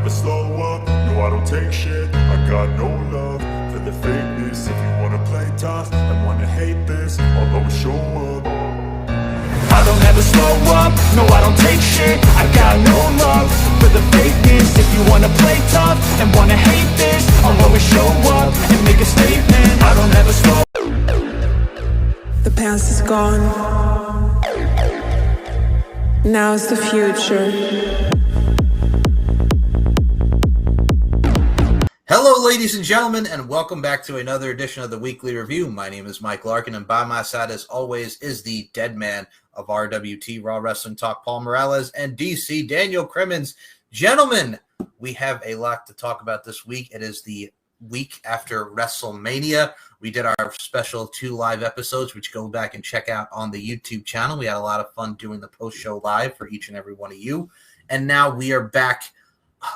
never slow up, no I don't take shit. I got no love for the fakeness. If you wanna play tough and wanna hate this, I'll always show up. I don't ever slow up, no I don't take shit. I got no love for the fakeness. If you wanna play tough and wanna hate this, I'll always show up and make a statement. I don't ever slow up. The past is gone. Now's the future. Hello, ladies and gentlemen, and welcome back to another edition of the Weekly Review. My name is Mike Larkin, and by my side, as always, is the dead man of RWT, Raw Wrestling Talk, Paul Morales, and DC, Daniel Crimmins. Gentlemen, we have a lot to talk about this week. It is the week after WrestleMania. We did our special 2 live episodes, which go back and check out on the YouTube channel. We had a lot of fun doing the post-show live for each and every one of you. And now we are back.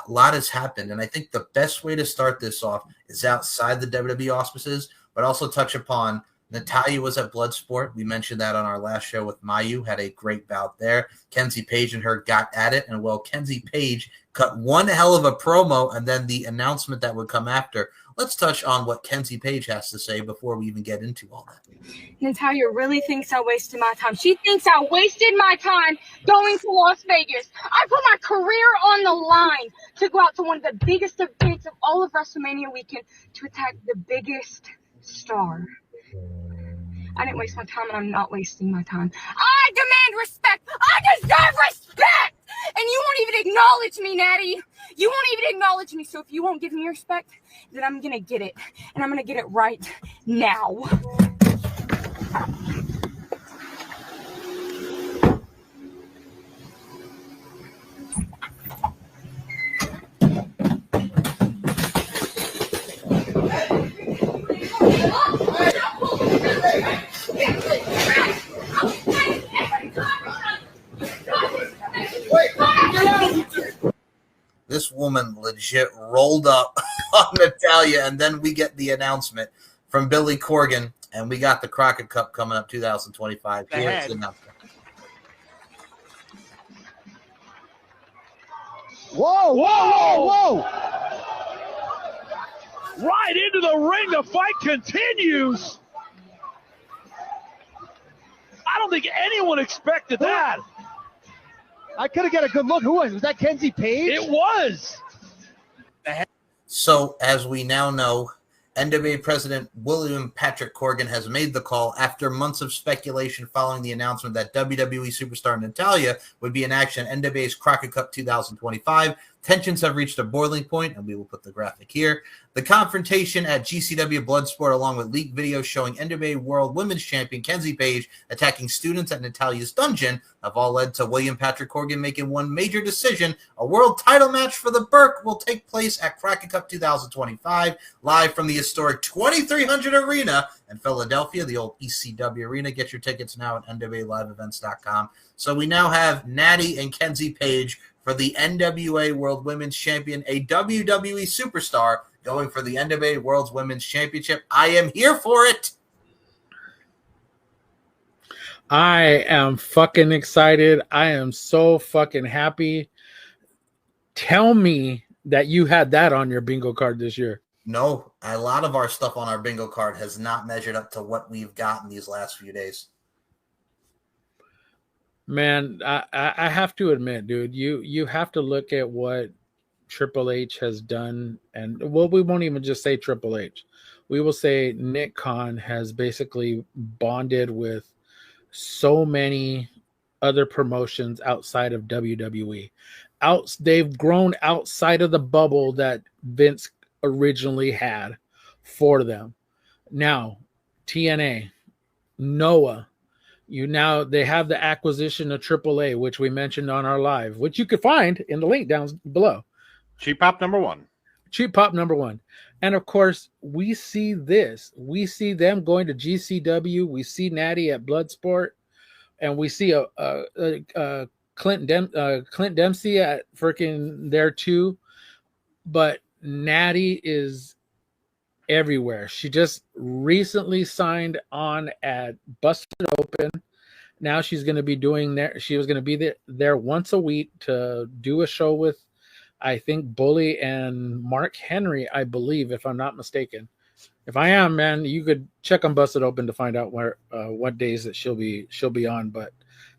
A lot has happened, and I think the best way to start this off is outside the WWE auspices, but also touch upon Natalya was at Bloodsport. We mentioned that on our last show with Mayu, had a great bout there. Kenzie Page and her got at it, and well, Kenzie Page cut one hell of a promo, and then the announcement that would come after. Let's touch on what Kenzie Page has to say before we even get into all that. Natalya really thinks I wasted my time. She thinks I wasted my time going to Las Vegas. I put my career on the line to go out to one of the biggest events of all of WrestleMania weekend to attack the biggest star. I didn't waste my time, and I'm not wasting my time. I demand respect. I deserve respect. And you won't even acknowledge me, Natty. You won't even acknowledge me. So if you won't give me respect, then I'm going to get it. And I'm going to get it right now. This woman legit rolled up on Natalya, and then we get the announcement from Billy Corgan, and we got the Crockett Cup coming up 2025. Here's the announcement. Whoa, whoa, whoa, whoa! Right into the ring, the fight continues. I don't think anyone expected that. I couldn't get a good look. Who was it? Was that Kenzie Page? It was. So, as we now know, NWA President William Patrick Corgan has made the call after months of speculation following the announcement that WWE superstar Natalya would be in action at NWA's Crockett Cup 2025. Tensions have reached a boiling point, and we will put the graphic here. The confrontation at GCW Bloodsport, along with leaked videos showing NWA World Women's Champion Kenzie Page attacking students at Natalya's dungeon, have all led to William Patrick Corgan making one major decision. A world title match for the Burke will take place at Crockett Cup 2025, live from the historic 2300 Arena in Philadelphia, the old ECW Arena. Get your tickets now at NWALiveEvents.com. So we now have Natty and Kenzie Page for the NWA World Women's Champion, a WWE superstar going for the NWA World Women's Championship. I am here for it. I am fucking excited. I am so fucking happy. Tell me that you had that on your bingo card this year. No, a lot of our stuff on our bingo card has not measured up to what we've gotten these last few days. Man, I have to admit, dude, you have to look at what Triple H has done. And, well, we won't even just say Triple H. We will say Nick Khan has basically bonded with so many other promotions outside of WWE. They've grown outside of the bubble that Vince originally had for them. Now, TNA, Noah, they have the acquisition of AAA, which we mentioned on our live, which you could find in the link down below. Cheap Pop number one. Cheap Pop number one. And of course, we see this. We see them going to GCW. We see Natty at Bloodsport, and we see a Clint Dempsey at freaking there too. But Natty is everywhere. She just recently signed on at Busted Open. Now she's going to be doing there. She was going to be there once a week to do a show with I think Bully and Mark Henry, I believe, if I'm not mistaken. If I am, man, you could check on Busted Open to find out where what days that she'll be on. But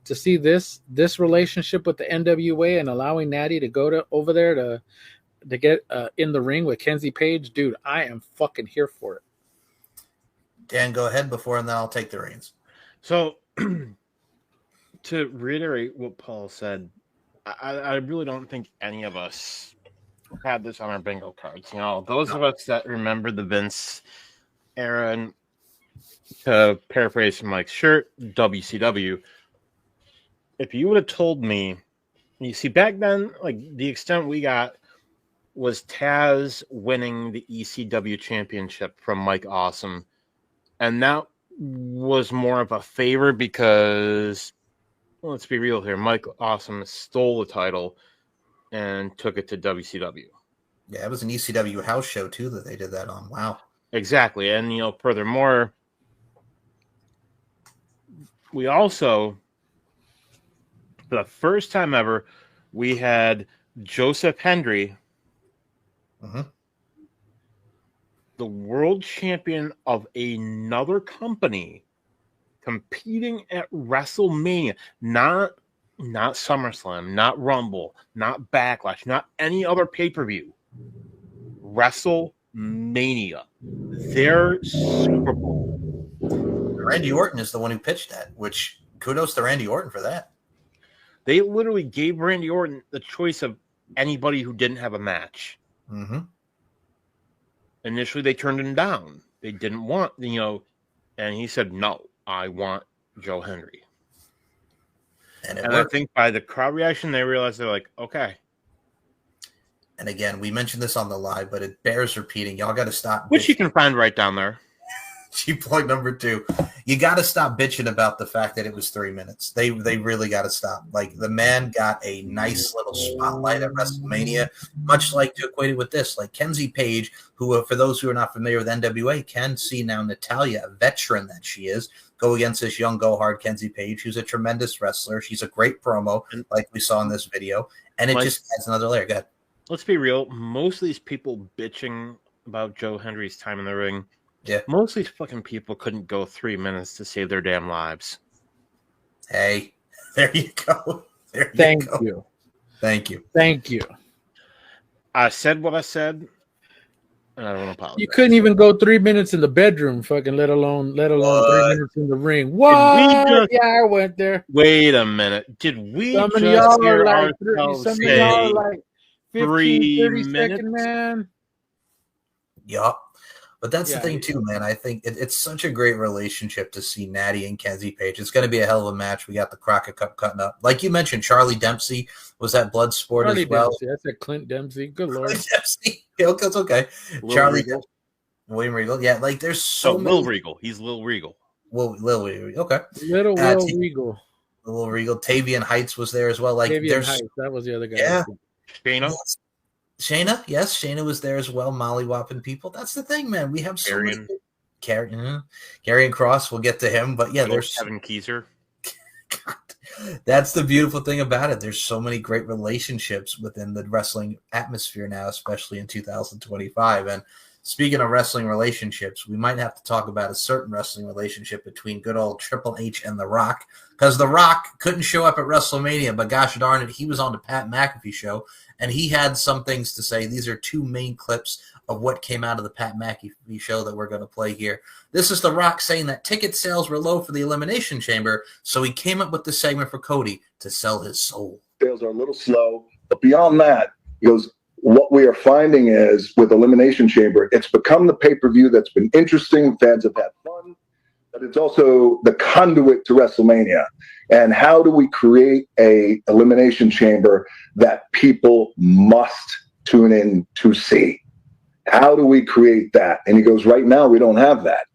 to see this relationship with the NWA and allowing Natty to go over there to get in the ring with Kenzie Page, dude, I am fucking here for it. Dan, go ahead before, and then I'll take the reins. So, to reiterate what Paul said, I really don't think any of us had this on our bingo cards. You know, those of us that remember the Vince era, and to paraphrase Mike's shirt, WCW, if you would have told me, you see, back then, like, the extent we got was Taz winning the ECW championship from Mike Awesome. And that was more of a favor because, well, let's be real here, Mike Awesome stole the title and took it to WCW. Yeah, it was an ECW house show, too, that they did that on. Wow. Exactly. And, you know, furthermore, we also, for the first time ever, we had Joseph Hendry, the world champion of another company, competing at WrestleMania, not SummerSlam, not Rumble, not Backlash, not any other pay-per-view. WrestleMania, their Super Bowl. Randy Orton is the one who pitched that, which kudos to Randy Orton for that. They literally gave Randy Orton the choice of anybody who didn't have a match. Mm-hmm. Initially, they turned him down. They didn't want, you know, and he said, no, I want Joe Hendry. And I think by the crowd reaction, they realized they're like, okay. And again, we mentioned this on the live, but it bears repeating. Y'all got to stop. Which you can find right down there. Cheap point number 2. You got to stop bitching about the fact that it was 3 minutes. They really got to stop. Like, the man got a nice little spotlight at WrestleMania, much like to equate it with this. Like Kenzie Page, who, for those who are not familiar with NWA, can see now Natalya, a veteran that she is, go against this young go-hard Kenzie Page, who's a tremendous wrestler. She's a great promo, like we saw in this video, and it just adds another layer. Go ahead. Let's be real. Most of these people bitching about Joe Hendry's time in the ring, yeah, most of these fucking people couldn't go 3 minutes to save their damn lives. Hey, there you go. Thank you. Thank you. Thank you. I said what I said, and I don't apologize. You couldn't even go 3 minutes in the bedroom, fucking let alone 3 minutes in the ring. What? Yeah, I went there. Wait a minute. Did we some just of y'all hear are like, ourselves some say of y'all are like 15, 3 30 minutes? second, man. Yup. But that's the thing, too, man. I think it's such a great relationship to see Natty and Kenzie Page. It's going to be a hell of a match. We got the Crockett Cup cutting up. Like you mentioned, Charlie Dempsey was at Bloodsport Charlie as well. Dempsey. That's a Clint Dempsey. Good Lord. Dempsey. That's okay. Charlie Dempsey. William Regal. Yeah, like there's so many. Lil Regal. He's Lil Regal. Lil Regal. Okay. Little Will Regal. Lil Regal. Tavian Heights was there as well. Like Tavian Heights. That was the other guy. Yeah. Shayna? Yes, Shayna was there as well, molly-whopping people. That's the thing, man. We have so many. Karrion Cross, we'll get to him, but yeah, there's Kevin Kieser. That's the beautiful thing about it. There's so many great relationships within the wrestling atmosphere now, especially in 2025. And speaking of wrestling relationships, we might have to talk about a certain wrestling relationship between good old Triple H and The Rock, because The Rock couldn't show up at WrestleMania, but gosh darn it, he was on the Pat McAfee show, and he had some things to say. These are 2 main clips of what came out of the Pat McAfee show that we're going to play here. This is The Rock saying that ticket sales were low for the Elimination Chamber, so he came up with this segment for Cody to sell his soul. Sales are a little slow, but beyond that, he goes, what we are finding is with Elimination Chamber, it's become the pay-per-view that's been interesting. Fans have had fun, but it's also the conduit to WrestleMania. And how do we create a Elimination Chamber that people must tune in to see? How do we create that? And he goes, right now, we don't have that.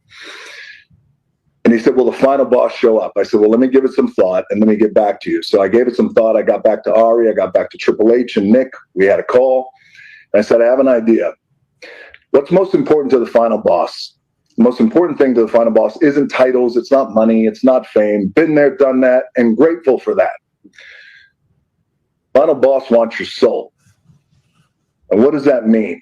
And he said, will the final boss show up? I said, well, let me give it some thought and let me get back to you. So I gave it some thought. I got back to Ari. I got back to Triple H and Nick. We had a call. And I said, I have an idea. What's most important to the final boss? The most important thing to the final boss isn't titles. It's not money. It's not fame. Been there, done that, and grateful for that. Final boss wants your soul. And what does that mean?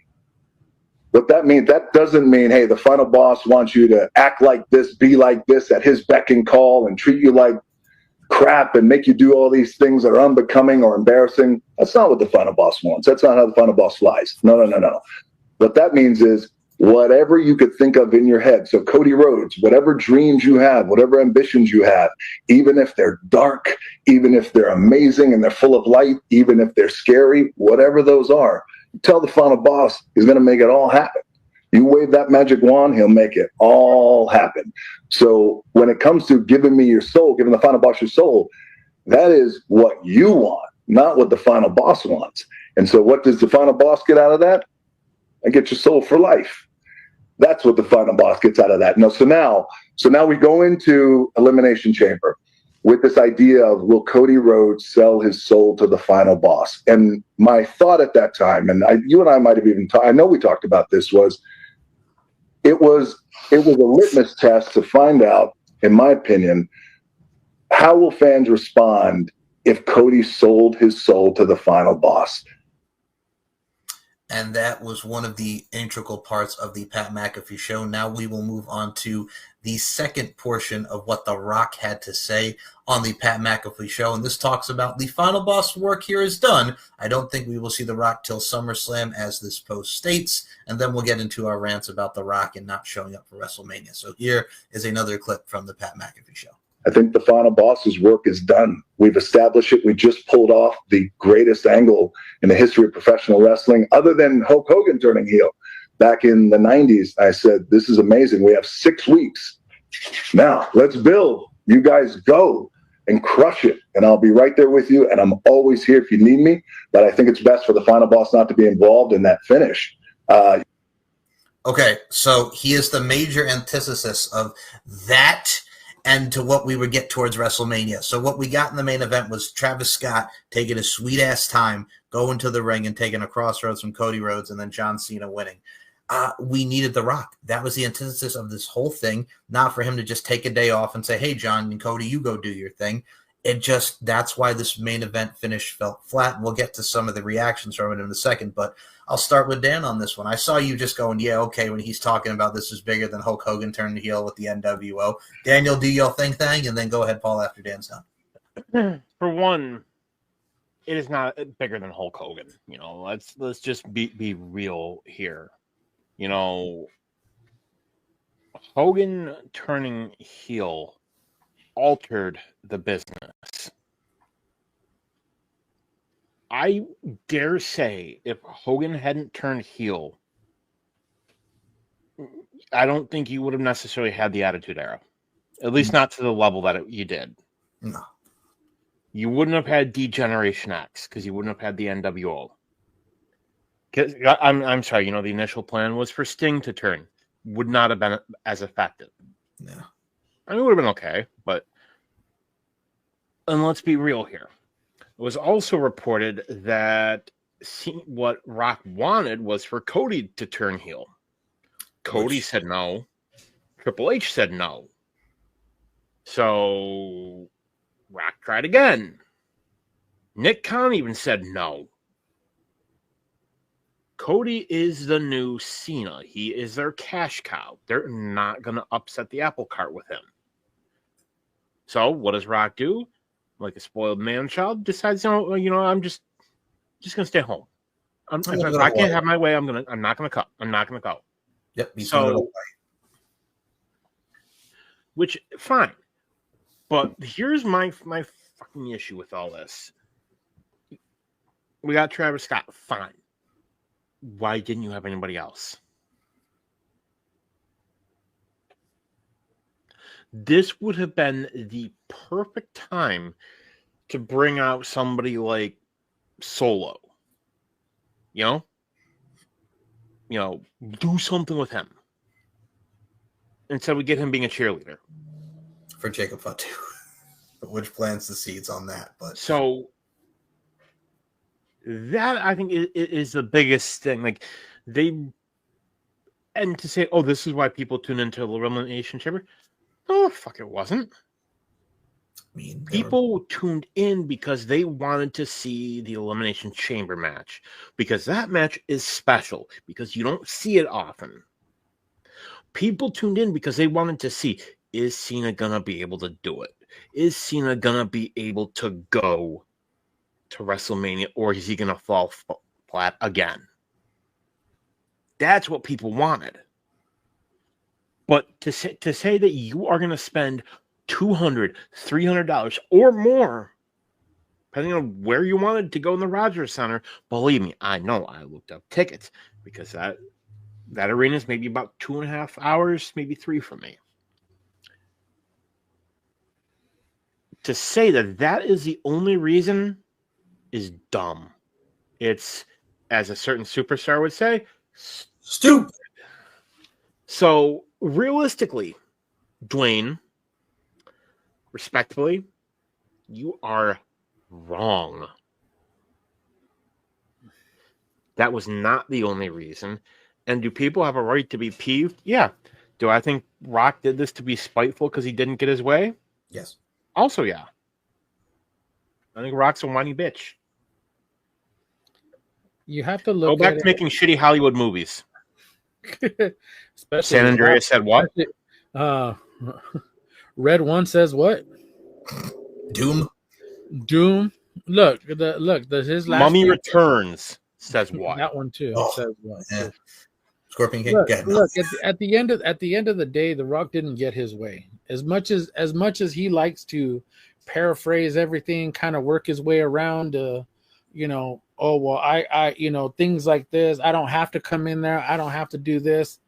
What that means, that doesn't mean, hey, the final boss wants you to act like this, be like this at his beck and call and treat you like crap and make you do all these things that are unbecoming or embarrassing. That's not what the final boss wants. That's not how the final boss flies. No. What that means is whatever you could think of in your head. So Cody Rhodes, whatever dreams you have, whatever ambitions you have, even if they're dark, even if they're amazing and they're full of light, even if they're scary, whatever those are, tell the final boss he's going to make it all happen. You wave that magic wand, he'll make it all happen. So when it comes to giving me your soul, giving the final boss your soul, that is what you want, not what the final boss wants. And so what does the final boss get out of that? I get your soul for life. That's what the final boss gets out of that. So now we go into Elimination Chamber with this idea of, will Cody Rhodes sell his soul to the final boss? And my thought at that time, and you and I might have even talked, I know we talked about this, was it was a litmus test to find out, in my opinion, how will fans respond if Cody sold his soul to the final boss? And that was one of the integral parts of the Pat McAfee show. Now we will move on to the second portion of what The Rock had to say on the Pat McAfee show. And this talks about the final boss work here is done. I don't think we will see The Rock till SummerSlam, as this post states. And then we'll get into our rants about The Rock and not showing up for WrestleMania. So here is another clip from the Pat McAfee show. I think the final boss's work is done. We've established it. We just pulled off the greatest angle in the history of professional wrestling, other than Hulk Hogan turning heel. Back in the 90s, I said, this is amazing. We have 6 weeks. Now, let's build. You guys go and crush it. And I'll be right there with you. And I'm always here if you need me. But I think it's best for the final boss not to be involved in that finish. Okay, so he is the major antithesis of that and to what we would get towards WrestleMania. So what we got in the main event was Travis Scott taking a sweet-ass time, going to the ring and taking a crossroads from Cody Rhodes, and then John Cena winning. We needed The Rock. That was the antithesis of this whole thing, not for him to just take a day off and say, hey, John and Cody, you go do your thing. That's why this main event finish felt flat, and we'll get to some of the reactions from it in a second, but I'll start with Dan on this one. I saw you just going, yeah, okay, when he's talking about this is bigger than Hulk Hogan turning heel with the NWO. Daniel, do your thing, and then go ahead, Paul, after Dan's done. For one, it is not bigger than Hulk Hogan. Let's just be real here. Hogan turning heel altered the business. I dare say if Hogan hadn't turned heel, I don't think you would have necessarily had the Attitude Era. At least not to the level that you did. No. You wouldn't have had D-Generation X because you wouldn't have had the NWO. I'm sorry, the initial plan was for Sting to turn. Would not have been as effective. Yeah. I mean, it would have been okay, but... And let's be real here. It was also reported that what Rock wanted was for Cody to turn heel. Cody said no. Triple H said no. So Rock tried again. Nick Khan even said no. Cody is the new Cena. He is their cash cow. They're not going to upset the apple cart with him. So what does Rock do? Like a spoiled man child, decides, I'm just going to stay home. If I can't have my way, I'm not going to cut. I'm not going to go. Yep. So, which, fine. But here's my fucking issue with all this. We got Travis Scott. Fine. Why didn't you have anybody else? This would have been the perfect time to bring out somebody like Solo. Do something with him. Instead, we get him being a cheerleader. For Jacob Fatu, which plants the seeds on that. But so that, I think, is the biggest thing. Like, and to say, oh, this is why people tune into the Elimination Chamber. Oh, fuck, it wasn't. mean, People tuned in because they wanted to see the Elimination Chamber match, because that match is special, because you don't see it often. People tuned in because they wanted to see, is Cena gonna be able to do it? Is Cena gonna be able to go to WrestleMania, or is he gonna fall flat again? That's what people wanted. But to say that you are gonna spend $200, $300 or more, depending on where you wanted to go in the Rogers Center, believe me, I know. I looked up tickets, because that arena is maybe about 2.5 hours, maybe 3 from me. To say that is the only reason is dumb. It's, as a certain superstar would say, stupid. So realistically, Dwayne, respectfully, you are wrong. That was not the only reason. And do people have a right to be peeved? Yeah. Do I think Rock did this to be spiteful because he didn't get his way? Yes. Also, yeah. I think Rock's a whiny bitch. You have to look Go back at to making shitty Hollywood movies. Especially San Andreas said what? Red One says what? Doom. Look, his last Mummy year, Returns says what? that one too says what? Yeah. Scorpion King. Look, at the end of the day, The Rock didn't get his way. As much as he likes to paraphrase everything, kind of work his way around oh well, I things like this, I don't have to come in there, I don't have to do this.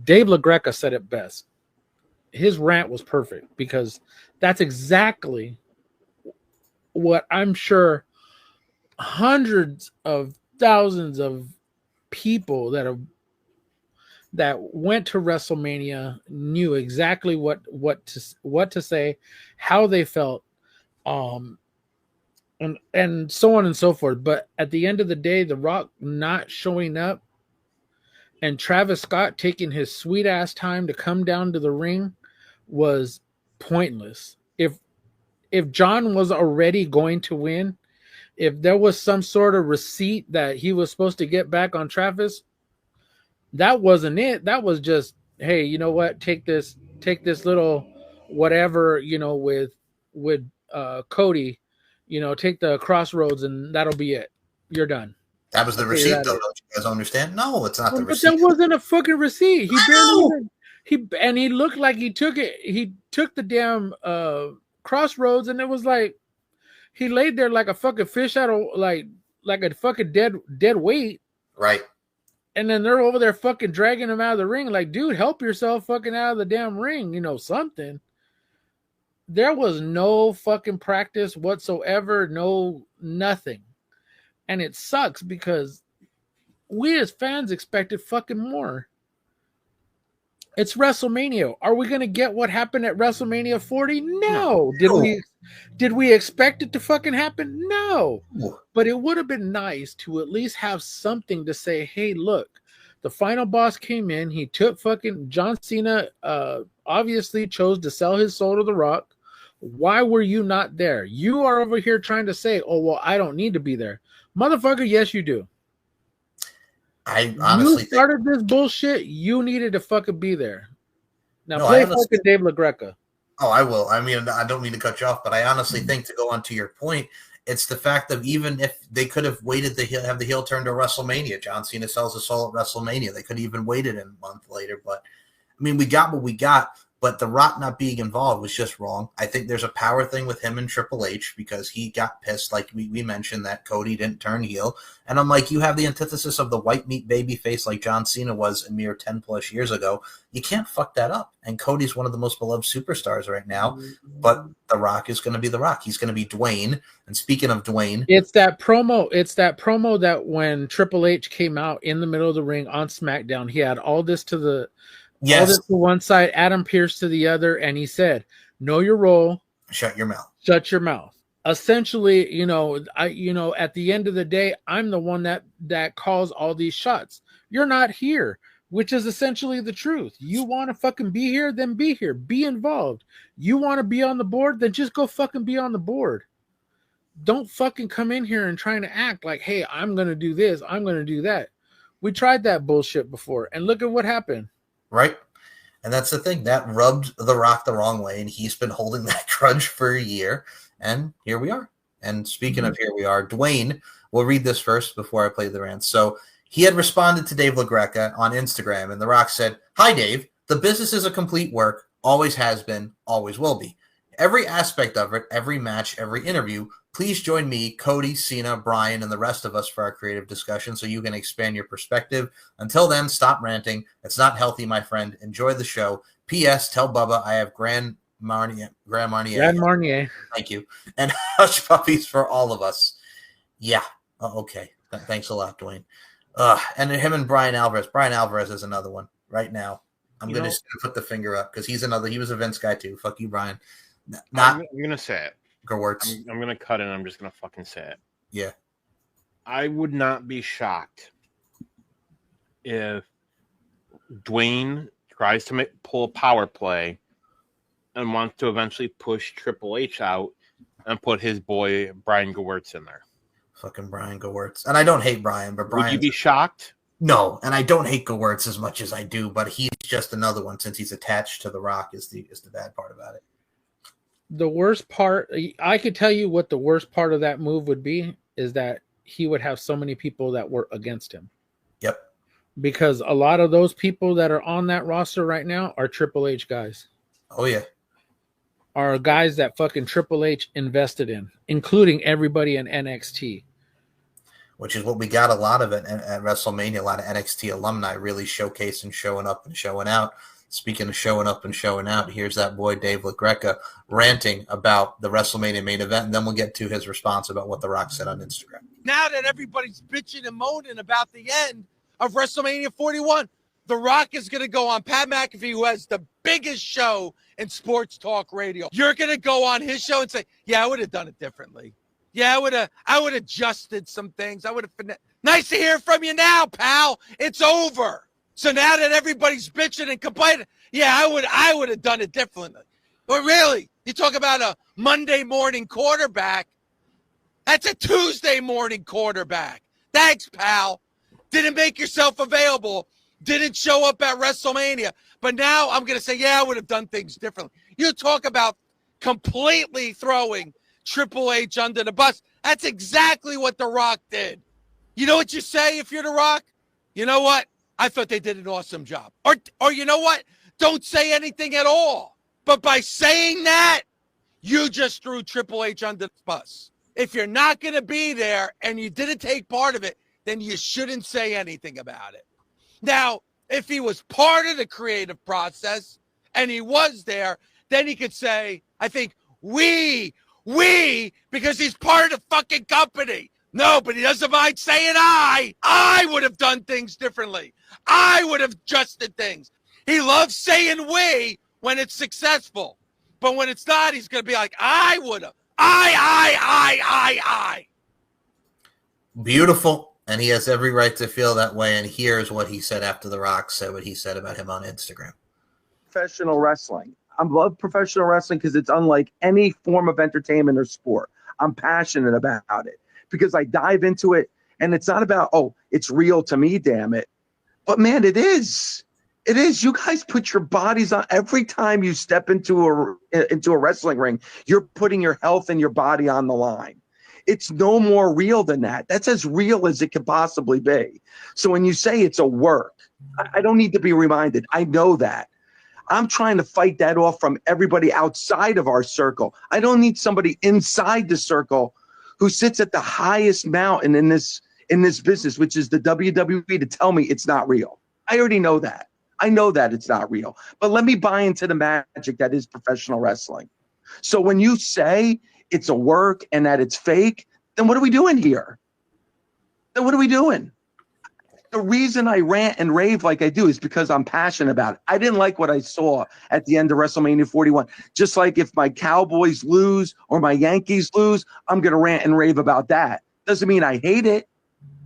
Dave LaGreca said it best. His rant was perfect, because that's exactly what I'm sure hundreds of thousands of people that went to WrestleMania knew exactly what to say, how they felt, and so on and so forth. But at the end of the day, The Rock not showing up and Travis Scott taking his sweet ass time to come down to the ring was pointless. If John was already going to win, if there was some sort of receipt that he was supposed to get back on Travis, that wasn't it. That was just, hey, you know what? Take this little whatever, with Cody, take the Crossroads and that'll be it. You're done. That was the receipt, though. Don't you guys understand? No, it's not the receipt. But that wasn't a fucking receipt. He barely he looked like he took it. He took the damn Crossroads, and it was like he laid there like a fucking fish out of like a fucking dead weight. Right. And then they're over there fucking dragging him out of the ring. Like, dude, help yourself fucking out of the damn ring. Something. There was no fucking practice whatsoever. No, nothing. And it sucks because we as fans expected fucking more. It's WrestleMania. Are we going to get what happened at WrestleMania 40? No. Did we expect it to fucking happen? No. But it would have been nice to at least have something to say, hey, look, the final boss came in. He took fucking John Cena, obviously chose to sell his soul to The Rock. Why were you not there? You are over here trying to say, oh, well, I don't need to be there. Motherfucker, yes, you do. I honestly started this bullshit. You needed to fucking be there. Now play fucking Dave LaGreca. Oh, I will. I mean, I don't mean to cut you off, but I honestly think, to go on to your point, it's the fact that even if they could have waited to have the heel turn to WrestleMania, John Cena sells his soul at WrestleMania. They could have even waited a month later. But I mean, we got what we got. But The Rock not being involved was just wrong. I think there's a power thing with him and Triple H, because he got pissed, like we mentioned, that Cody didn't turn heel. And I'm like, you have the antithesis of the white meat baby face like John Cena was a mere 10 plus years ago. You can't fuck that up. And Cody's one of the most beloved superstars right now. But The Rock is going to be The Rock. He's going to be Dwayne. And speaking of Dwayne, it's that promo that when Triple H came out in the middle of the ring on SmackDown, he had all this to one side, Adam Pearce to the other, and he said, know your role. Shut your mouth. Shut your mouth. Essentially, at the end of the day, I'm the one that calls all these shots. You're not here. which is essentially the truth. You want to fucking be here, then be here. Be involved. You want to be on the board, then just go fucking be on the board. Don't fucking come in here and trying to act like, hey, I'm going to do this, I'm going to do that. We tried that bullshit before, and look at what happened. Right? And that's the thing. That rubbed The Rock the wrong way, and he's been holding that grudge for a year, and here we are. And speaking of here we are, Dwayne, we'll read this first before I play the rant. So he had responded to Dave LaGreca on Instagram, and The Rock said, "Hi, Dave. The business is a complete work, always has been, always will be. Every aspect of it, every match, every interview, please join me, Cody, Cena, Brian, and the rest of us for our creative discussion so you can expand your perspective. Until then, stop ranting. It's not healthy, my friend. Enjoy the show. P.S. Tell Bubba I have Grand Marnier. Thank you. And hush puppies for all of us." Yeah. Okay. Thanks a lot, Dwayne. And him and Brian Alvarez. Brian Alvarez is another one right now. I'm going to put the finger up because he was a Vince guy too. Fuck you, Brian. I'm going to say it. Gerwertz. I'm going to cut it. I'm just going to fucking say it. Yeah. I would not be shocked if Dwayne tries to pull a power play and wants to eventually push Triple H out and put his boy Brian Gewirtz in there. Fucking Brian Gewirtz. And I don't hate Brian, but Brian. Would you be shocked? No, and I don't hate Gewirtz as much as I do, but he's just another one since he's attached to The Rock is the bad part about it. The worst part, I could tell you what the worst part of that move would be, is that he would have so many people that were against him. Yep. Because a lot of those people that are on that roster right now are Triple H guys. Oh, yeah. Are guys that fucking Triple H invested in, including everybody in NXT. Which is what we got a lot of it at WrestleMania, a lot of NXT alumni really showcasing, showing up and showing out. Speaking of showing up and showing out, here's that boy Dave LaGreca ranting about the WrestleMania main event, and then we'll get to his response about what The Rock said on Instagram. Now that everybody's bitching and moaning about the end of WrestleMania 41, The Rock is going to go on Pat McAfee, who has the biggest show in sports talk radio. You're going to go on his show and say, yeah, I would have done it differently. Yeah, I would have adjusted some things. I would have. Nice to hear from you now, pal. It's over. So now that everybody's bitching and complaining, yeah, I would have done it differently. But really, you talk about a Monday morning quarterback. That's a Tuesday morning quarterback. Thanks, pal. Didn't make yourself available. Didn't show up at WrestleMania. But now I'm going to say, yeah, I would have done things differently. You talk about completely throwing Triple H under the bus. That's exactly what The Rock did. You know what you say if you're The Rock? You know what? I thought they did an awesome job. Or you know what? Don't say anything at all. But by saying that, you just threw Triple H under the bus. If you're not going to be there and you didn't take part of it, then you shouldn't say anything about it. Now, if he was part of the creative process and he was there, then he could say, I think we, because he's part of the fucking company. No, but he doesn't mind saying I would have done things differently. I would have adjusted things. He loves saying we when it's successful. But when it's not, he's going to be like, I would have. I. Beautiful. And he has every right to feel that way. And here's what he said after The Rock said what he said about him on Instagram. Professional wrestling. I love professional wrestling because it's unlike any form of entertainment or sport. I'm passionate about it because I dive into it, and it's not about, oh, it's real to me, damn it. But, man, it is. It is. You guys put your bodies on. Every time you step into a wrestling ring, you're putting your health and your body on the line. It's no more real than that. That's as real as it could possibly be. So when you say it's a work, I don't need to be reminded. I know that. I'm trying to fight that off from everybody outside of our circle. I don't need somebody inside the circle who sits at the highest mountain in this business, which is the WWE, to tell me it's not real. I already know that. I know that it's not real. But let me buy into the magic that is professional wrestling. So when you say it's a work and that it's fake, then what are we doing here? Then what are we doing? The reason I rant and rave like I do is because I'm passionate about it. I didn't like what I saw at the end of WrestleMania 41. Just like if my Cowboys lose or my Yankees lose, I'm going to rant and rave about that. Doesn't mean I hate it.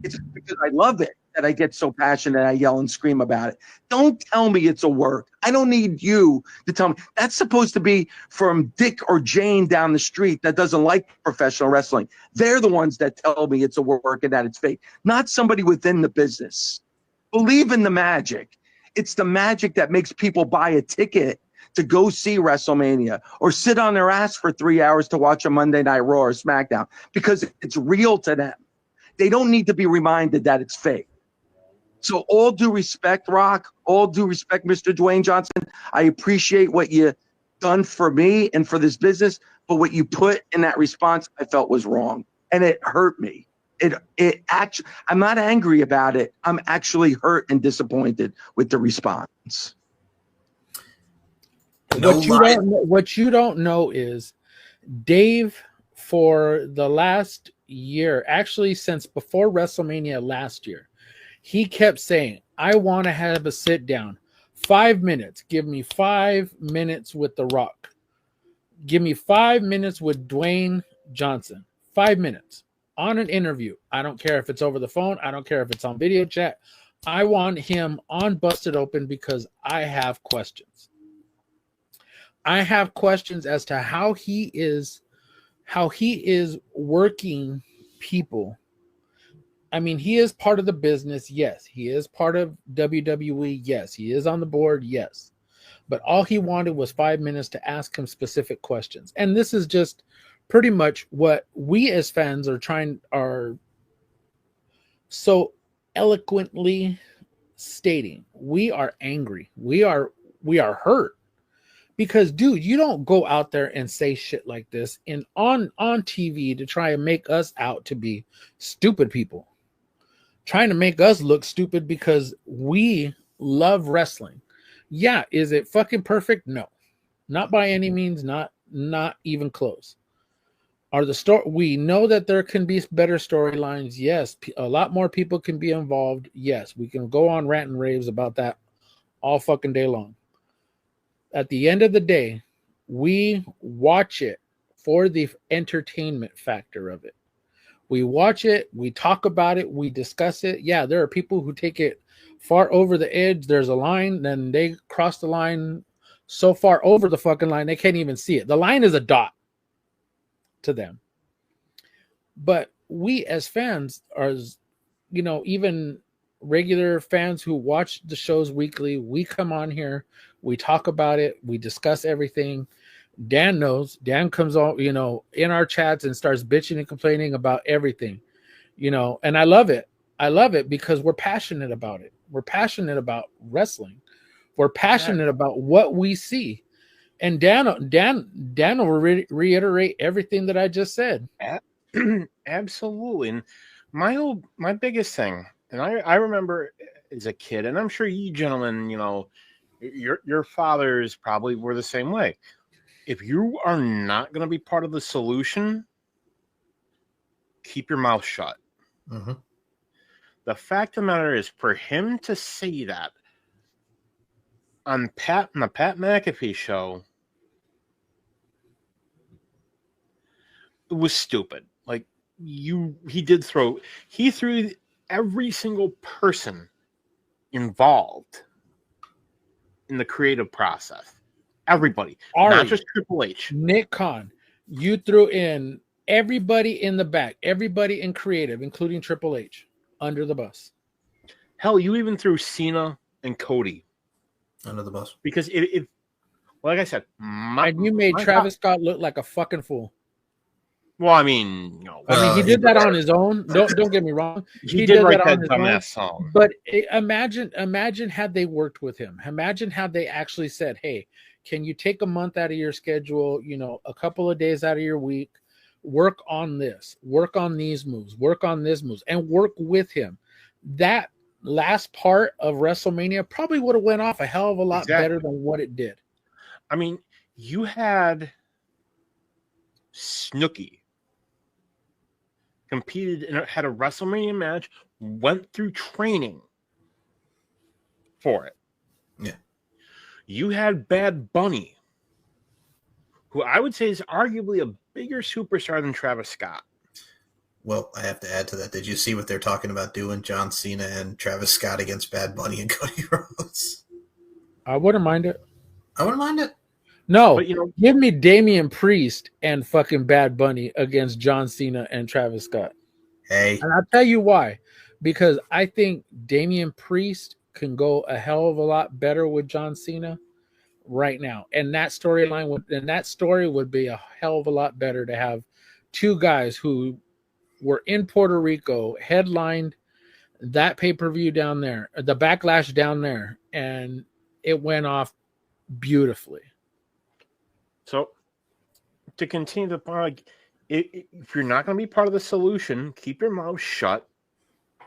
It's because I love it. that I get so passionate, I yell and scream about it. Don't tell me it's a work. I don't need you to tell me. That's supposed to be from Dick or Jane down the street that doesn't like professional wrestling. They're the ones that tell me it's a work and that it's fake, not somebody within the business. Believe in the magic. It's the magic that makes people buy a ticket to go see WrestleMania or sit on their ass for 3 hours to watch a Monday Night Raw or SmackDown because it's real to them. They don't need to be reminded that it's fake. So all due respect, Rock, all due respect, Mr. Dwayne Johnson, I appreciate what you done for me and for this business, but what you put in that response I felt was wrong, and it hurt me. It actually, I'm not angry about it. I'm actually hurt and disappointed with the response. What you don't know is Dave, for the last year, actually since before WrestleMania last year, he kept saying, I want to have a sit down. 5 minutes. Give me 5 minutes with The Rock. Give me 5 minutes with Dwayne Johnson. 5 minutes on an interview. I don't care if it's over the phone. I don't care if it's on video chat. I want him on Busted Open because I have questions. I have questions as to how he is working people. I mean, he is part of the business. Yes. He is part of WWE. Yes. He is on the board. Yes. But all he wanted was 5 minutes to ask him specific questions. And this is just pretty much what we as fans are so eloquently stating. We are angry. We are hurt. Because, dude, you don't go out there and say shit like this on TV to try and make us out to be stupid people. Trying to make us look stupid because we love wrestling. Yeah, is it fucking perfect? No. Not by any means, not even close. We know that there can be better storylines. Yes, a lot more people can be involved. Yes, we can go on rant and raves about that all fucking day long. At the end of the day, we watch it for the entertainment factor of it. We watch it, we talk about it, we discuss it. Yeah, there are people who take it far over the edge. There's a line, then they cross the line so far over the fucking line, they can't even see it. The line is a dot to them. But we as fans are, even regular fans who watch the shows weekly, we come on here, we talk about it, we discuss everything. Dan knows. Dan comes on, in our chats and starts bitching and complaining about everything, and I love it. I love it because we're passionate about it. We're passionate about wrestling. We're passionate about what we see. And Dan will reiterate everything that I just said. Absolutely. And my biggest thing, and I remember as a kid, and I'm sure you gentlemen, your fathers probably were the same way. If you are not going to be part of the solution, keep your mouth shut. Mm-hmm. The fact of the matter is, for him to say that on the Pat McAfee show, it was stupid. Like he threw every single person involved in the creative process. Everybody, not just Triple H. Nick Khan, you threw in everybody in the back, everybody in creative, including Triple H, under the bus. Hell, you even threw Cena and Cody under the bus. Because if like I said, you made Travis Scott look like a fucking fool. Well, I mean, he did that on his own. Don't get me wrong. He did write that dumbass song. But imagine had they worked with him. Imagine had they actually said, "Hey, can you take a month out of your schedule? A couple of days out of your week, work on this, work on these moves, work on this moves, and work with him." That last part of WrestleMania probably would have went off a hell of a lot better than what it did. I mean, you had Snooki competed and had a WrestleMania match, went through training for it. Yeah. You had Bad Bunny, who I would say is arguably a bigger superstar than Travis Scott. Well, I have to add to that. Did you see what they're talking about doing? John Cena and Travis Scott against Bad Bunny and Cody Rhodes. I wouldn't mind it. I wouldn't mind it. No, But, you know- give me Damian Priest and fucking Bad Bunny against John Cena and Travis Scott. Hey, And I'll tell you why. Because I think Damian Priest can go a hell of a lot better with John Cena right now. And that story would be a hell of a lot better to have two guys who were in Puerto Rico, headlined that pay-per-view down there, the Backlash down there, and it went off beautifully. So, to continue the point, if you're not going to be part of the solution, keep your mouth shut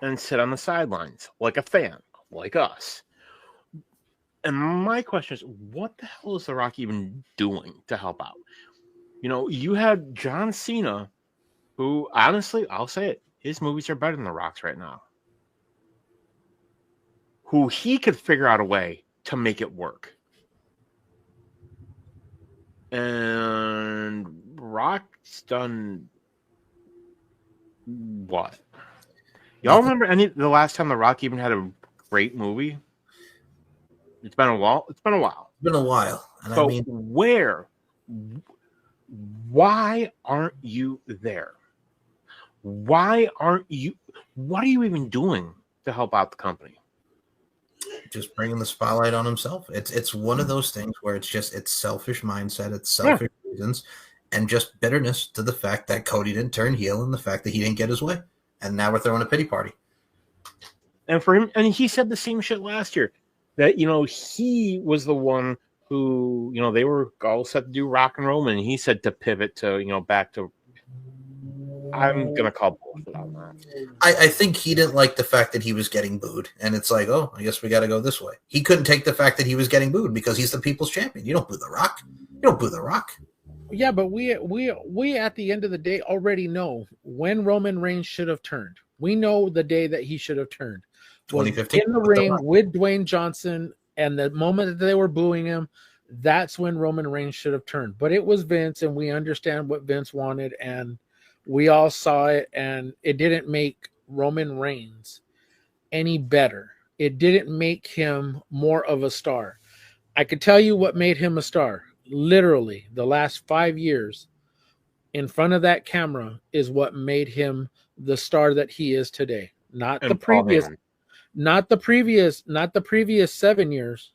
and sit on the sidelines like a fan, like us. And my question is, what the hell is The Rock even doing to help out? You know, you had John Cena, who, honestly, I'll say it, his movies are better than The Rock's right now. Who he could figure out a way to make it work. And Rock's done what? Y'all remember the last time The Rock even had a great movie? It's been a while. It's been a while. And So I mean, why aren't you there? What are you even doing to help out the company? just bringing the spotlight on himself. It's one of those things where it's selfish mindset, it's selfish reasons, and just bitterness to the fact that Cody didn't turn heel and the fact that he didn't get his way. And now we're throwing a pity party. And for him, and he said the same shit last year, that, you know, he was the one who, you know, they were all set to do Rock and Roman, and he said to pivot to, you know, back to, I'm going to call bullshit on that. I think he didn't like the fact that he was getting booed. And it's like, oh, I guess we got to go this way. He couldn't take the fact that he was getting booed because he's the people's champion. You don't boo The Rock. You don't boo The Rock. Yeah, but we at the end of the day already know when Roman Reigns should have turned. We know the day that he should have turned. 2015. In the ring with Dwayne Johnson, and the moment that they were booing him, that's when Roman Reigns should have turned. But it was Vince, and we understand what Vince wanted, and we all saw it, and it didn't make Roman Reigns any better. It didn't make him more of a star. I could tell you what made him a star. Literally, the last 5 years in front of that camera is what made him the star that he is today. Not the previous 7 years.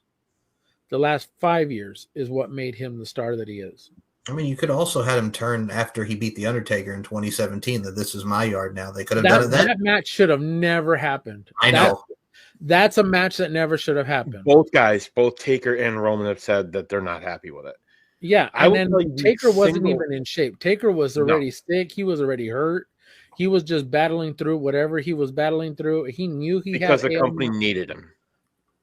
The last 5 years is what made him the star that he is. I mean, you could also had him turn after he beat The Undertaker in 2017 that this is my yard now. They could have done it then. That match should have never happened. I know. That's a match that never should have happened. Both guys, both Taker and Roman, have said that they're not happy with it. Yeah, I and would then tell you Taker wasn't single- even in shape. Taker was already sick. He was already hurt. He was just battling through whatever he was battling through. He knew he Because had the company needed him.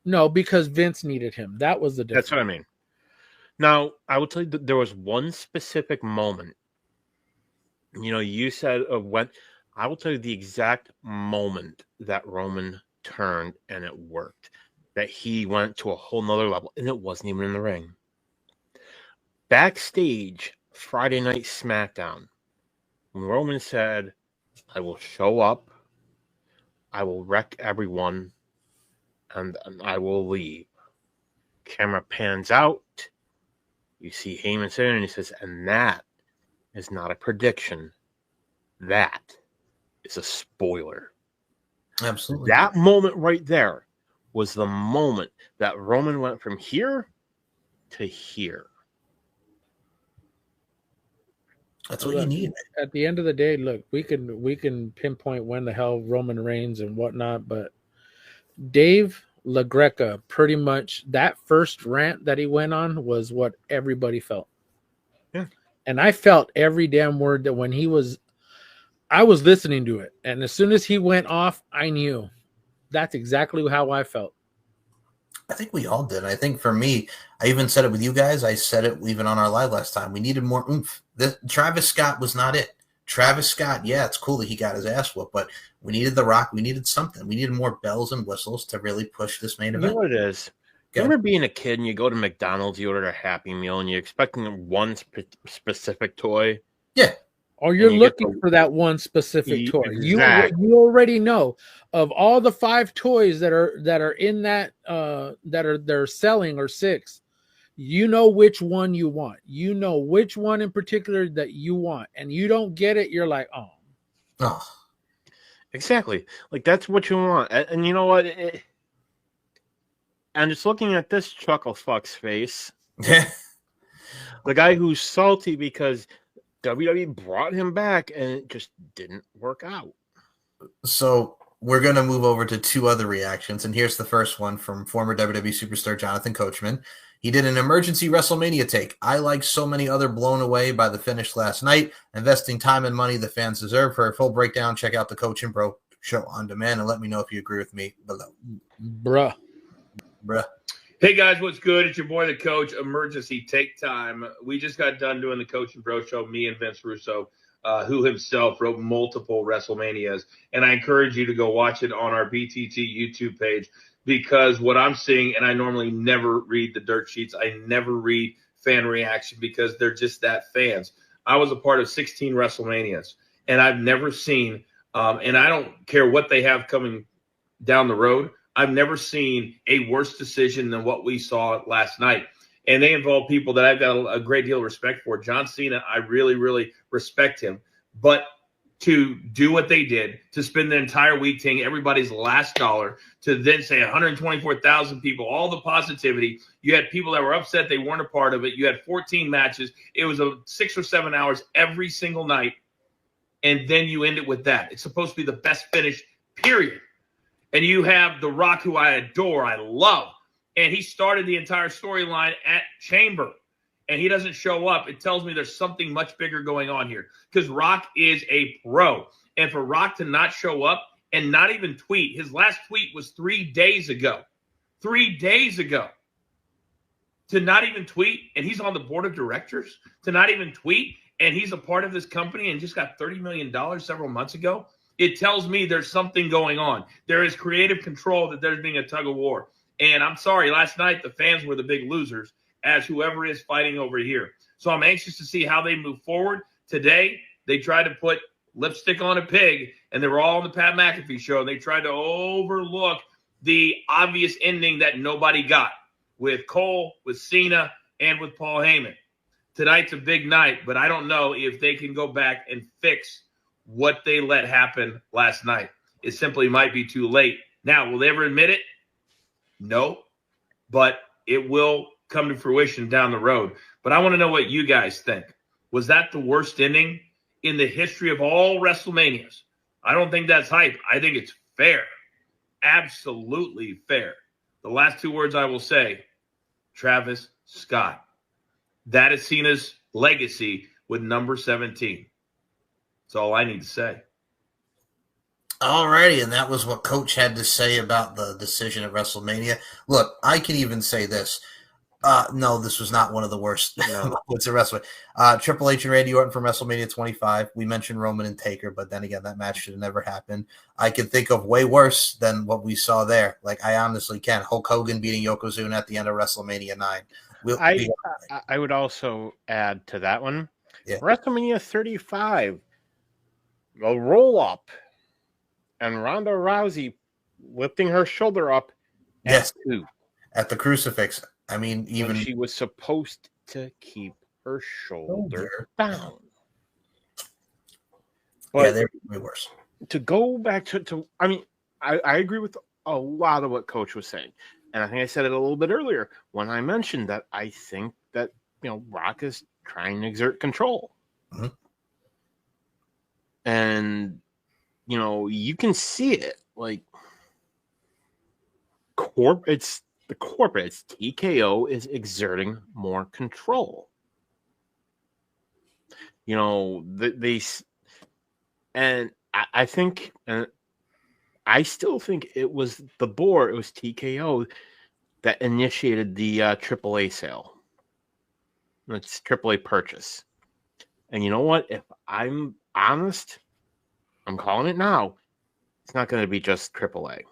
No, because Vince needed him. That was the difference. That's what I mean. Now, I will tell you that there was one specific moment. You know, you said when I will tell you the exact moment that Roman turned and it worked, that he went to a whole nother level, and it wasn't even in the ring. Backstage, Friday Night SmackDown, when Roman said, I will show up, I will wreck everyone, and I will leave. Camera pans out. You see Heyman sitting, and he says, and that is not a prediction. That is a spoiler. Absolutely. That moment right there was the moment that Roman went from here to here. That's what you need. At the end of the day, look, we can pinpoint when the hell Roman Reigns and whatnot, but Dave LaGreca, pretty much that first rant that he went on was what everybody felt. Yeah. And I felt every damn word that when I was listening to it. And as soon as he went off, I knew that's exactly how I felt. I think we all did. I think for me, I even said it with you guys. I said it even on our live last time. We needed more oomph. Travis Scott was not it. Travis Scott, yeah, it's cool that he got his ass whooped, but we needed The Rock. We needed something. We needed more bells and whistles to really push this main event. You know what it is? Okay. Remember being a kid and you go to McDonald's, you order a Happy Meal, and you're expecting one specific toy? Yeah. or you're you get looking for that one specific toy. Exactly. You already know of all the 5 toys that are in that they're selling, or 6. You know which one you want. You know which one in particular that you want, and you don't get it. You're like, oh. Exactly. Like, that's what you want. And you know what? I'm just looking at this chuckle fuck's face. The guy who's salty because WWE brought him back and it just didn't work out. So we're going to move over to 2 other reactions. And here's the first one from former WWE superstar Jonathan Coachman. He did an emergency WrestleMania take. I, like so many other, blown away by the finish last night, investing time and money the fans deserve. For a full breakdown, check out the Coach and Bro show on demand and let me know if you agree with me below. Bruh. Hey guys, what's good? It's your boy, the Coach. Emergency take time. We just got done doing the Coach and Bro show, me and Vince Russo, who himself wrote multiple WrestleManias. And I encourage you to go watch it on our BTT YouTube page, because what I'm seeing, and I normally never read the dirt sheets, I never read fan reaction because they're just that fans. I was a part of 16 WrestleManias, and I've never seen, and I don't care what they have coming down the road, I've never seen a worse decision than what we saw last night. And they involve people that I've got a great deal of respect for. John Cena, I really, really respect him. But to do what they did, to spend the entire week taking everybody's last dollar, to then say 124,000 people, all the positivity. You had people that were upset they weren't a part of it. You had 14 matches. It was 6 or 7 hours every single night. And then you end it with that. It's supposed to be the best finish, period. And you have The Rock, who I adore, I love. And he started the entire storyline at Chamber. And he doesn't show up. It tells me there's something much bigger going on here. Because Rock is a pro. And for Rock to not show up and not even tweet. His last tweet was 3 days ago. 3 days ago. To not even tweet, and he's on the board of directors. To not even tweet, and he's a part of this company and just got $30 million several months ago. It tells me there's something going on. There is creative control, that there's being a tug of war. And I'm sorry, last night the fans were the big losers, as whoever is fighting over here. So I'm anxious to see how they move forward. Today, they tried to put lipstick on a pig, and they were all on the Pat McAfee show, and they tried to overlook the obvious ending that nobody got with Cole, with Cena, and with Paul Heyman. Tonight's a big night, but I don't know if they can go back and fix what they let happen last night. It simply might be too late. Now, will they ever admit it? No, but it will come to fruition down the road. But I want to know what you guys think. Was that the worst ending in the history of all WrestleManias? I don't think that's hype. I think it's fair. Absolutely fair. The last 2 words I will say, Travis Scott. That is Cena's legacy with number 17. That's all I need to say. All righty, and that was what Coach had to say about the decision at WrestleMania. Look, I can even say this. No, this was not one of the worst moments of wrestling. Triple H and Randy Orton from WrestleMania 25. We mentioned Roman and Taker, but then again, that match should have never happened. I can think of way worse than what we saw there. Like, I honestly can. Hulk Hogan beating Yokozuna at the end of WrestleMania 9. I would also add to that one. Yeah. WrestleMania 35. A roll up and Ronda Rousey lifting her shoulder up at the crucifix. I mean, even when she was supposed to keep her shoulder down. But yeah, they're way worse. To go back to I mean, I agree with a lot of what Coach was saying. And I think I said it a little bit earlier when I mentioned that I think that, Rock is trying to exert control. Mm-hmm. And, you can see it. Like, it's TKO is exerting more control. I think, and I still think it was the board, it was TKO that initiated the AAA sale. It's AAA purchase. And you know what? If I'm honest, I'm calling it now. It's not going to be just AAA.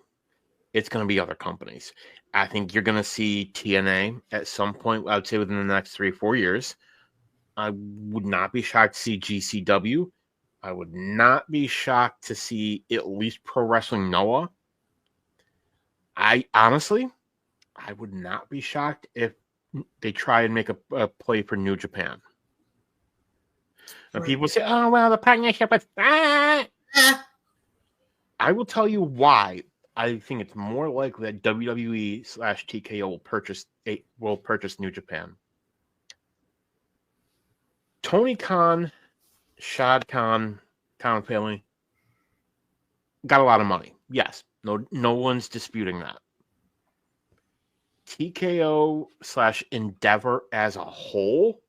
It's going to be other companies. I think you're going to see TNA at some point, I would say within the next 3 or 4 years. I would not be shocked to see GCW I would not be shocked to see at least Pro Wrestling Noah. I would not be shocked if they try and make a play for New Japan. And people say, oh, well, the partnership is... I will tell you why I think it's more likely that WWE/TKO will purchase New Japan. Tony Khan, Shad Khan, Khan family got a lot of money. Yes, no one's disputing that. TKO/Endeavor as a whole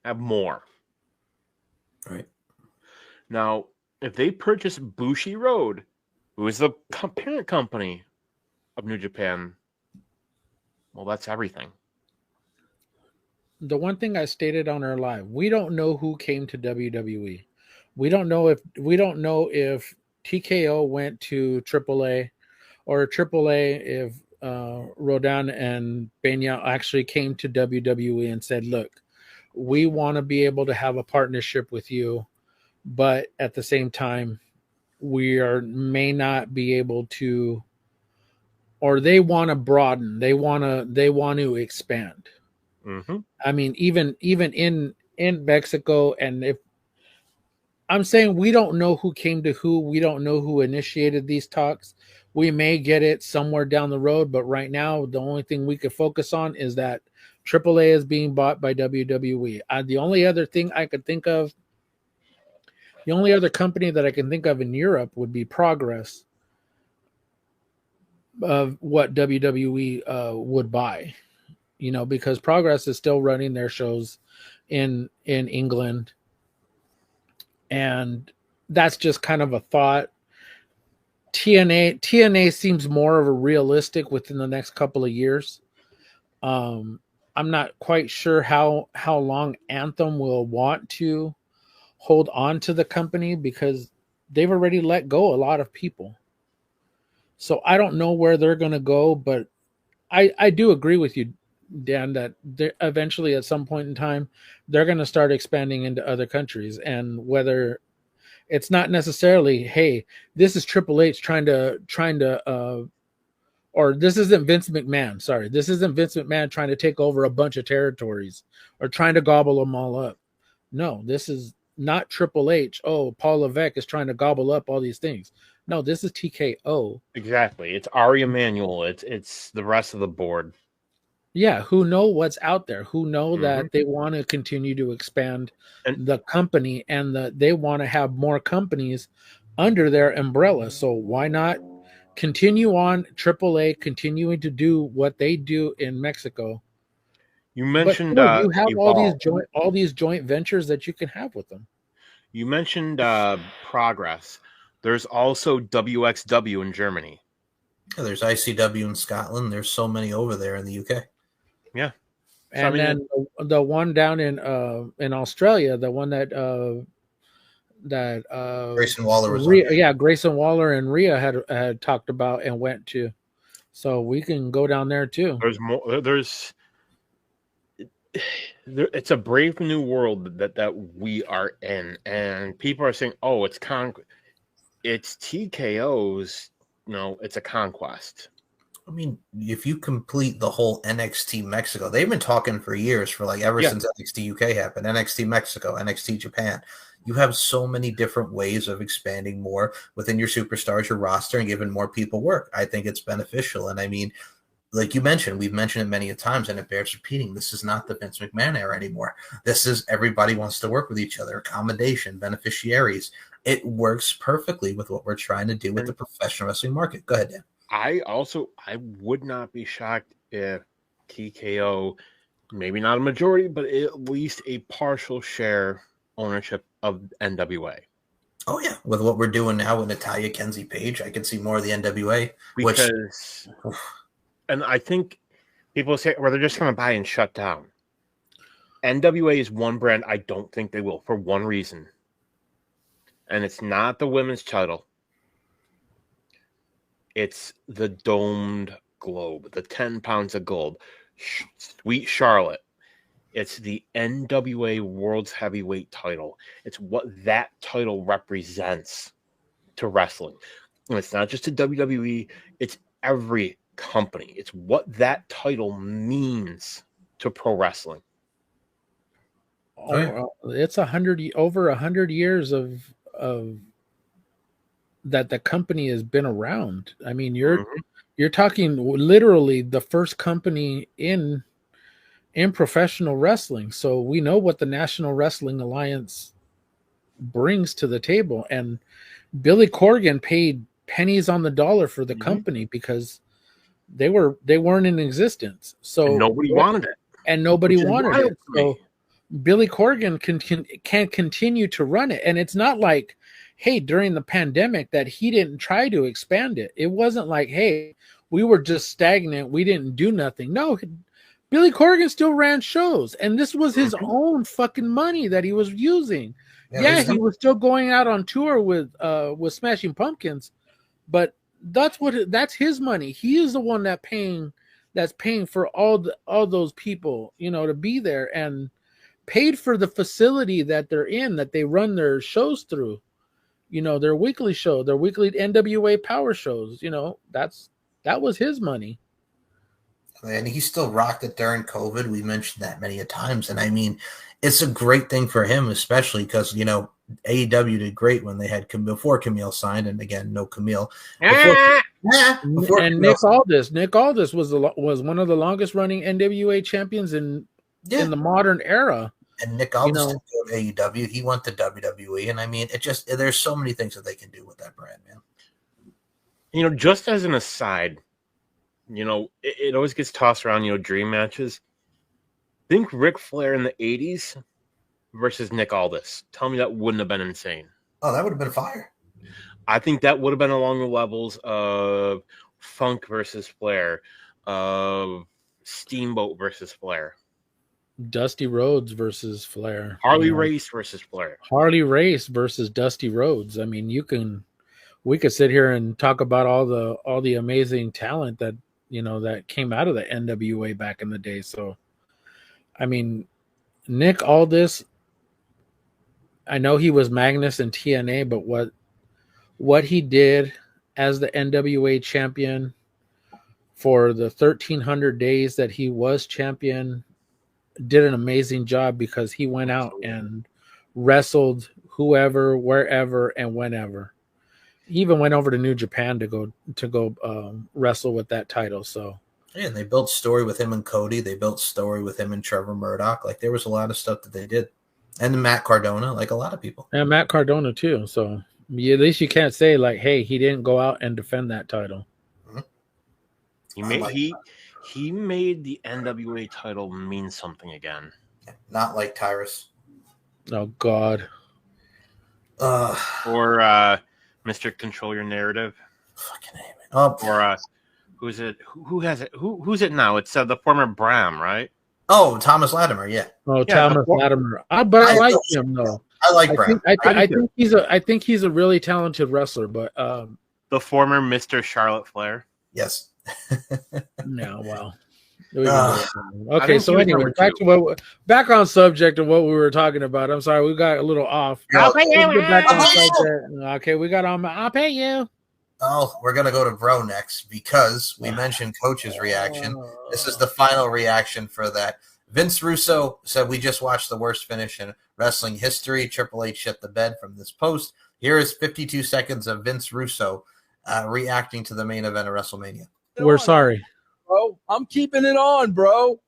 have more. Right. Now, if they purchase Bushiroad, who is the parent company of New Japan, well, that's everything. The one thing I stated on our live, we don't know who came to WWE. We don't know if TKO went to AAA, or AAA if Rodan and Benya actually came to WWE and said, look, we want to be able to have a partnership with you, but at the same time, may not be able to, or they want to broaden, they want to expand. Mm-hmm. I mean, even in Mexico, and if I'm saying we don't know who came to who, we don't know who initiated these talks. We may get it somewhere down the road, but right now, the only thing we could focus on is that AAA is being bought by WWE. The only other thing I could think of, the only other company that I can think of in Europe would be Progress, of what WWE would buy. You know, because Progress is still running their shows in England. And that's just kind of a thought. TNA seems more of a realistic within the next couple of years. I'm not quite sure how long Anthem will want to hold on to the company, because they've already let go a lot of people. So I don't know where they're going to go, but I do agree with you, Dan, that eventually at some point in time, they're going to start expanding into other countries. And whether it's not necessarily, hey, this is Triple H trying to, or this isn't Vince McMahon. Sorry, this isn't Vince McMahon trying to take over a bunch of territories or trying to gobble them all up. No, this is not Triple H. Oh, Paul Levesque is trying to gobble up all these things. No, this is TKO. Exactly. It's Ari Emanuel. It's the rest of the board. Yeah, who know what's out there, who know that they want to continue to expand the company, and they want to have more companies under their umbrella. So why not continue on AAA, continuing to do what they do in Mexico? You mentioned you have all these joint ventures that you can have with them. You mentioned Progress. There's also WXW in Germany. Yeah, there's ICW in Scotland. There's so many over there in the UK. Yeah. And then the one down in Australia, the one that Grayson Waller was Grayson Waller and Rhea had talked about and went to. So we can go down there too. There's more. It's a brave new world that we are in, and people are saying, "Oh, it's TKO's." No, it's a conquest. I mean, if you complete the whole NXT Mexico, they've been talking for years, since NXT UK happened, NXT Mexico, NXT Japan. You have so many different ways of expanding more within your superstars, your roster, and giving more people work. I think it's beneficial. And I mean, like you mentioned, we've mentioned it many times, and it bears repeating. This is not the Vince McMahon era anymore. This is everybody wants to work with each other, accommodation, beneficiaries. It works perfectly with what we're trying to do with the professional wrestling market. Go ahead, Dan. I would not be shocked if TKO, maybe not a majority, but at least a partial share ownership of NWA. Oh yeah, with what we're doing now with Natalya, Kenzie Page, I can see more of the NWA. And I think people say, well, they're just going to buy and shut down. NWA is one brand I don't think they will, for one reason. And it's not the women's title. It's the domed globe, the 10 pounds of gold. Sweet Charlotte. It's the NWA World's Heavyweight title. It's what that title represents to wrestling. And it's not just to WWE, it's every company. It's what that title means to pro wrestling. It's over 100 years of that the company has been around. I mean, you're talking literally the first company in professional wrestling. So we know what the National Wrestling Alliance brings to the table. And Billy Corgan paid pennies on the dollar for the company because they weren't in existence. So and nobody wanted it. And nobody wanted it. So Billy Corgan can continue to run it. And it's not like, hey, during the pandemic that he didn't try to expand it. It wasn't like, hey, we were just stagnant. We didn't do nothing. No, Billy Corgan still ran shows, and this was his own fucking money that he was using. Yeah, he was still going out on tour with Smashing Pumpkins, but that's his money. He is the one that's paying for all those people, to be there, and paid for the facility that they're in, that they run their shows through. Their weekly show, their weekly NWA Power shows. That was his money. And he still rocked it during COVID. We mentioned that many a times. And I mean, it's a great thing for him, especially because, AEW did great when they had before Camille signed. And again, no Camille. Before and Nick Aldis was one of the longest running NWA champions in the modern era. And Nick Aldis didn't go to AEW. He went to WWE. And I mean, there's so many things that they can do with that brand, man. Just as an aside, it always gets tossed around, dream matches. Think Ric Flair in the 80s versus Nick Aldis. Tell me that wouldn't have been insane. Oh, that would have been fire. I think that would have been along the levels of Funk versus Flair, of Steamboat versus Flair. Dusty Rhodes versus Flair. Harley Race versus Flair. Harley Race versus Dusty Rhodes. I mean, we could sit here and talk about all the amazing talent that that came out of the NWA back in the day. So, I mean, Nick Aldis, I know he was Magnus in TNA, but what he did as the NWA champion for the 1,300 days that he was champion, did an amazing job because he went out and wrestled whoever, wherever, and whenever. He even went over to New Japan to go wrestle with that title. So yeah, and they built story with him and Cody. They built story with him and Trevor Murdoch. Like there was a lot of stuff that they did, and Matt Cardona, like a lot of people, and Matt Cardona too. So at least you can't say like, hey, he didn't go out and defend that title. He made the NWA title mean something again. Not like Tyrus. Oh God. Or Mr. Control Your Narrative. Fucking name it. Or who's it? Who has it? Who's it now? It's the former Bram, right? Oh, Thomas Latimer. Yeah. Oh, yeah, Thomas Latimer. But I like him though. I like Bram. I think he's a really talented wrestler. But the former Mr. Charlotte Flair. Yes. No, well. Okay, so anyway, back on subject of what we were talking about. I'm sorry, we got a little off. Okay, we got on. I'll pay you. Oh, we're gonna go to Bro next because we mentioned Coach's reaction. This is the final reaction for that. Vince Russo said we just watched the worst finish in wrestling history. Triple H shit the bed from this post. Here is 52 seconds of Vince Russo reacting to the main event of WrestleMania. We're sorry. Bro, I'm keeping it on, bro.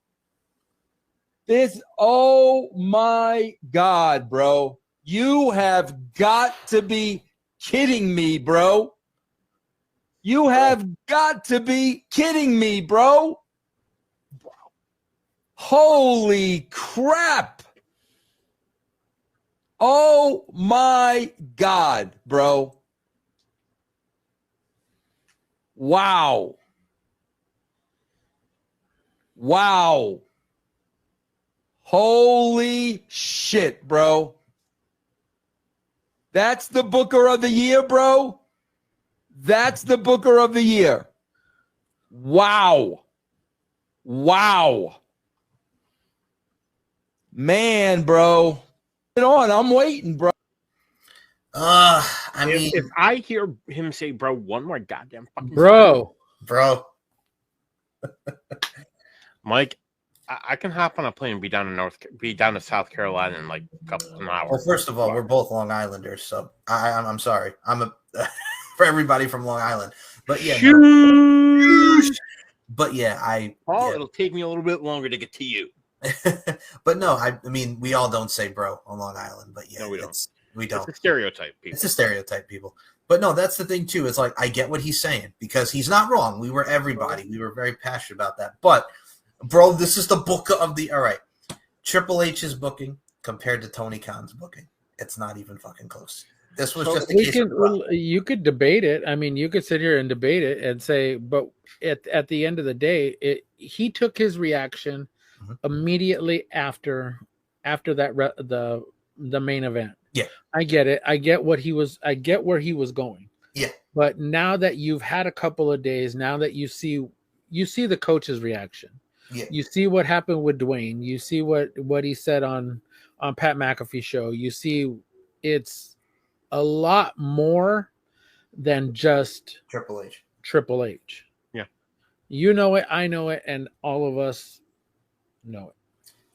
Oh my God, bro. You have got to be kidding me, bro. You have got to be kidding me, bro. Holy crap. Oh my God, bro. Wow. Wow. Holy shit, bro. That's the Booker of the Year, bro. That's the Booker of the Year. Wow. Wow. Man, bro. Get on. I'm waiting, bro. I mean, if I hear him say "bro" one more goddamn fucking bro, Mike, I can hop on a plane and be down to South Carolina in like a couple of hours. well, first of all, we're both Long Islanders, so I'm sorry. I'm for everybody from Long Island, but yeah, but yeah, It'll take me a little bit longer to get to you. But no, I mean, we all don't say bro on Long Island, but yeah, no, we don't. We don't. It's a stereotype, people. It's a stereotype, people. But no, that's the thing too. It's like I get what he's saying because he's not wrong. We were everybody. We were very passionate about that. But bro, this is the book of the. All right, Triple H's booking compared to Tony Khan's booking. It's not even fucking close. This was just a case you could debate it. I mean, you could sit here and debate it and say, but at the end of the day, he took his reaction immediately after that the main event. Yeah, I get it. I get where he was going. Yeah, but now that you've had a couple of days, now that you see the coach's reaction. Yeah, you see what happened with Dwayne. You see what he said on Pat McAfee show. You see, it's a lot more than just Triple H. Triple H. Yeah, you know it. I know it, and all of us know it.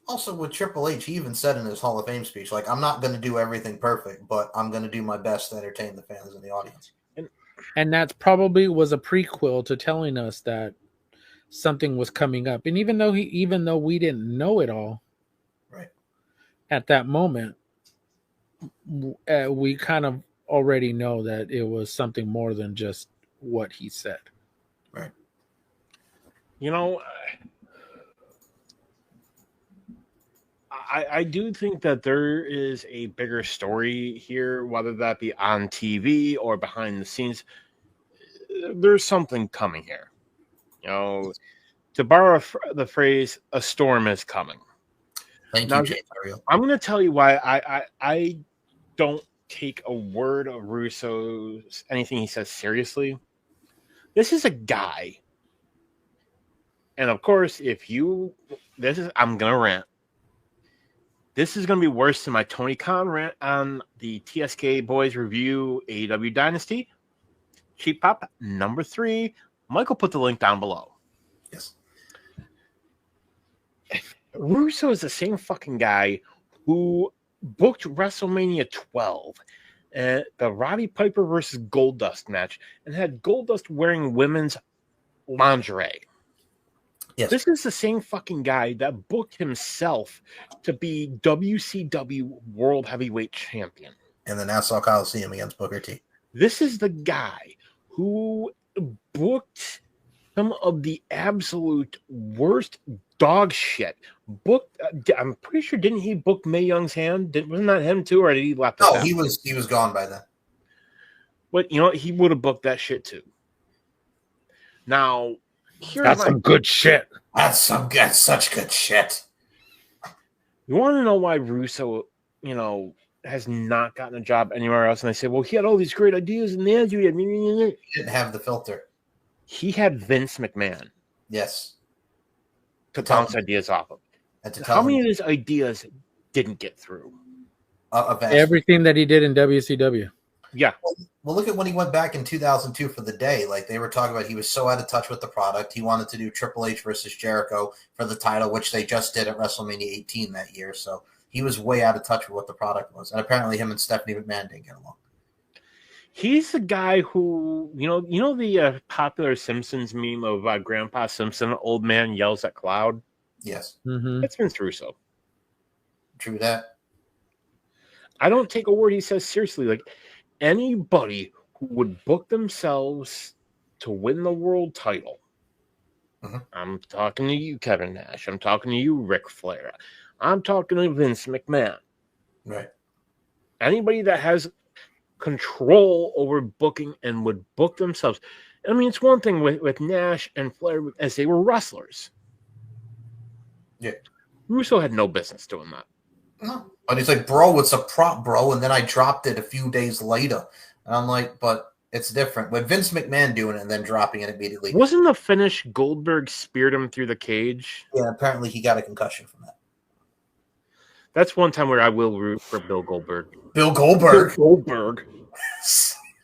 Also, with Triple H, he even said in his Hall of Fame speech, like, I'm not going to do everything perfect, but I'm going to do my best to entertain the fans and the audience. And that probably was a prequel to telling us that something was coming up. And even though we didn't know it all, right, at that moment, we kind of already know that it was something more than just what he said. Right. You know, I do think that there is a bigger story here, whether that be on TV or behind the scenes. There's something coming here. You know, to borrow the phrase, a storm is coming. Thank now, you, James Ariel. I'm going to tell you why I don't take a word of Russo's, anything he says seriously. This is a guy. And of course, I'm going to rant. This is going to be worse than my Tony Khan rant on the TSK Boys Review AEW Dynasty. Cheap Pop number 3. Michael put the link down below. Yes. Russo is the same fucking guy who booked WrestleMania 12, the Roddy Piper versus Goldust match, and had Goldust wearing women's lingerie. Yes. This is the same fucking guy that booked himself to be WCW World Heavyweight Champion. And the Nassau Coliseum against Booker T. This is the guy who booked some of the absolute worst dog shit. I'm pretty sure, didn't he book Mae Young's hand? Wasn't that him too, or did he left? No, he was gone by then. But you know, he would have booked that shit too. Now, that's some good shit. That's such good shit. You want to know why Russo, has not gotten a job anywhere else? And I say, well, he had all these great ideas, and he didn't have the filter. He had Vince McMahon. Yes. To bounce ideas off of. How many of his ideas didn't get through? Everything that he did in WCW. Yeah. Well, look at when he went back in 2002 for the day. Like, they were talking about, he was so out of touch with the product. He wanted to do Triple H versus Jericho for the title, which they just did at WrestleMania 18 that year. So he was way out of touch with what the product was. And apparently him and Stephanie McMahon didn't get along. He's the guy who, the popular Simpsons meme of Grandpa Simpson, old man yells at cloud? Yes. Mm-hmm. That's Vince Russo. True that. I don't take a word he says seriously. Like, anybody who would book themselves to win the world title, I'm talking to you, Kevin Nash. I'm talking to you, Ric Flair. I'm talking to Vince McMahon. Right. Anybody that has control over booking and would book themselves. I mean, it's one thing with Nash and Flair as they were wrestlers. Yeah. Russo had no business doing that. No. But he's like, bro, it's a prop, bro. And then I dropped it a few days later. And I'm like, but it's different. With Vince McMahon doing it and then dropping it immediately. Wasn't the finish Goldberg speared him through the cage? Yeah, apparently he got a concussion from that. That's one time where I will root for Bill Goldberg. Bill Goldberg. Goldberg.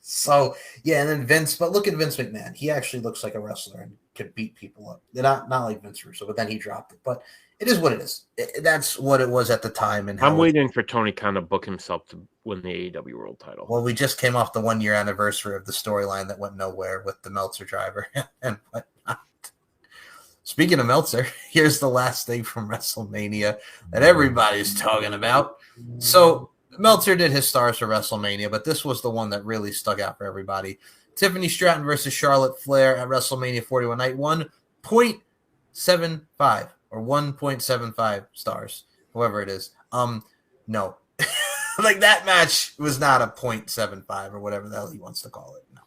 So yeah, and then Vince. But look at Vince McMahon. He actually looks like a wrestler and could beat people up. Not like Vince Russo, but then he dropped it. But it is what it is. That's what it was at the time. And I'm waiting for Tony Khan to book himself to win the AEW World Title. Well, we just came off the 1 year anniversary of the storyline that went nowhere with the Meltzer driver and whatnot. Speaking of Meltzer, here's the last thing from WrestleMania that everybody's talking about. So Meltzer did his stars for WrestleMania, but this was the one that really stuck out for everybody. Tiffany Stratton versus Charlotte Flair at WrestleMania 41 night, 1.75 or 1.75 stars, whoever it is. No. Like that match was not a 0.75 or whatever the hell he wants to call it. No.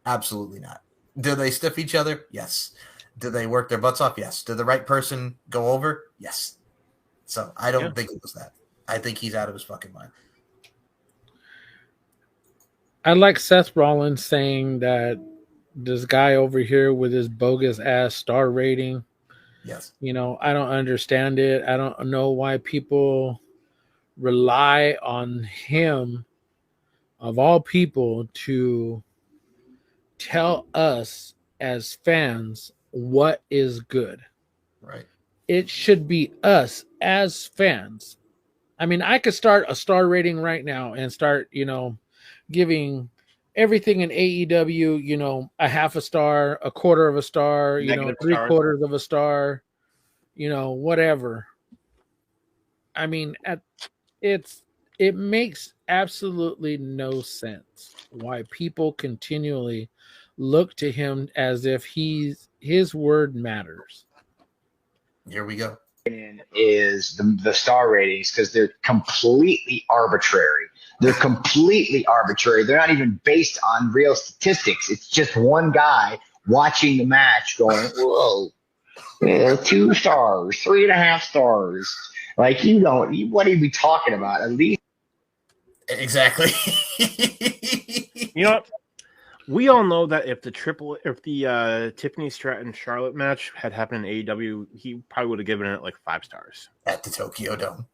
Absolutely not. Do they stiff each other? Yes. Did they work their butts off? Yes. Did the right person go over? Yes. So I don't think it was that. I think he's out of his fucking mind. I like Seth Rollins saying that this guy over here with his bogus ass star rating. Yes. You know, I don't understand it. I don't know why people rely on him, of all people, to tell us as fans what is good. Right. It should be us as fans. I mean, I could start a star rating right now and start, giving everything in AEW, a half a star, a quarter of a star, Negative three quarters of a star, whatever. I mean, it makes absolutely no sense why people continually look to him as if his word matters. Here we go. Is the star ratings, because they're completely arbitrary. They're not even based on real statistics. It's just one guy watching the match going, whoa, 2 stars, 3.5 stars. Like, what are you talking about? At least. Exactly. You know what? We all know that if the Tiffany Stratton Charlotte match had happened in AEW, he probably would have given it like 5 stars at the Tokyo Dome.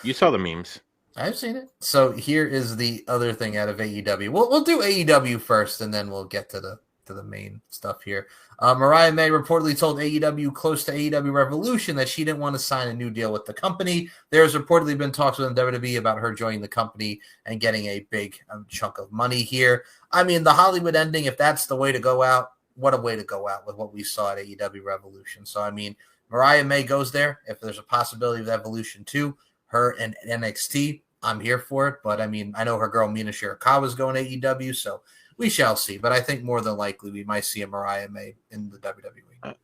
You saw the memes. I've seen it. So here is the other thing out of AEW. We'll do AEW first, and then we'll get to the main stuff here. Mariah May reportedly told AEW close to AEW Revolution that she didn't want to sign a new deal with the company. There's reportedly been talks with WWE about her joining the company and getting a big chunk of money here. I mean, the Hollywood ending, if that's the way to go out, what a way to go out with what we saw at AEW Revolution. So, I mean, Mariah May goes there. If there's a possibility of Evolution 2, her and NXT, I'm here for it. But, I mean, I know her girl Mina Shirakawa is going to AEW, so we shall see, but I think more than likely we might see a Mariah May in the WWE.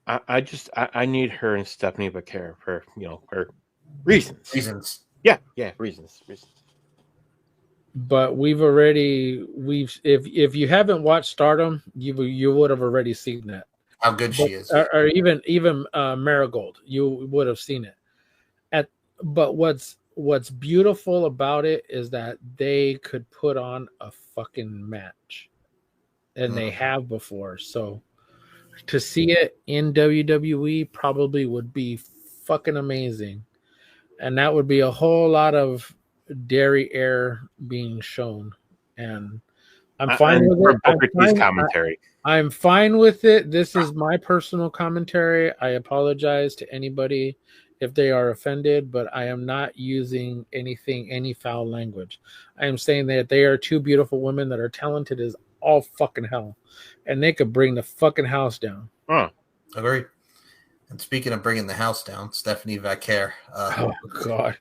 I need her and Stephanie Becerra for her reasons. Yeah, reasons. But if you haven't watched Stardom, you would have already seen that. How good she is, or even Marigold, you would have seen it. But what's beautiful about it is that they could put on a fucking match. And they have before. So to see it in WWE probably would be fucking amazing. And that would be a whole lot of dairy air being shown. And I'm fine with it. I'm fine with it. This is my personal commentary. I apologize to anybody if they are offended, but I am not using any foul language. I am saying that they are 2 beautiful women that are talented as all fucking hell, and they could bring the fucking house down. Agreed. And speaking of bringing the house down, Stephanie Becerra, oh god,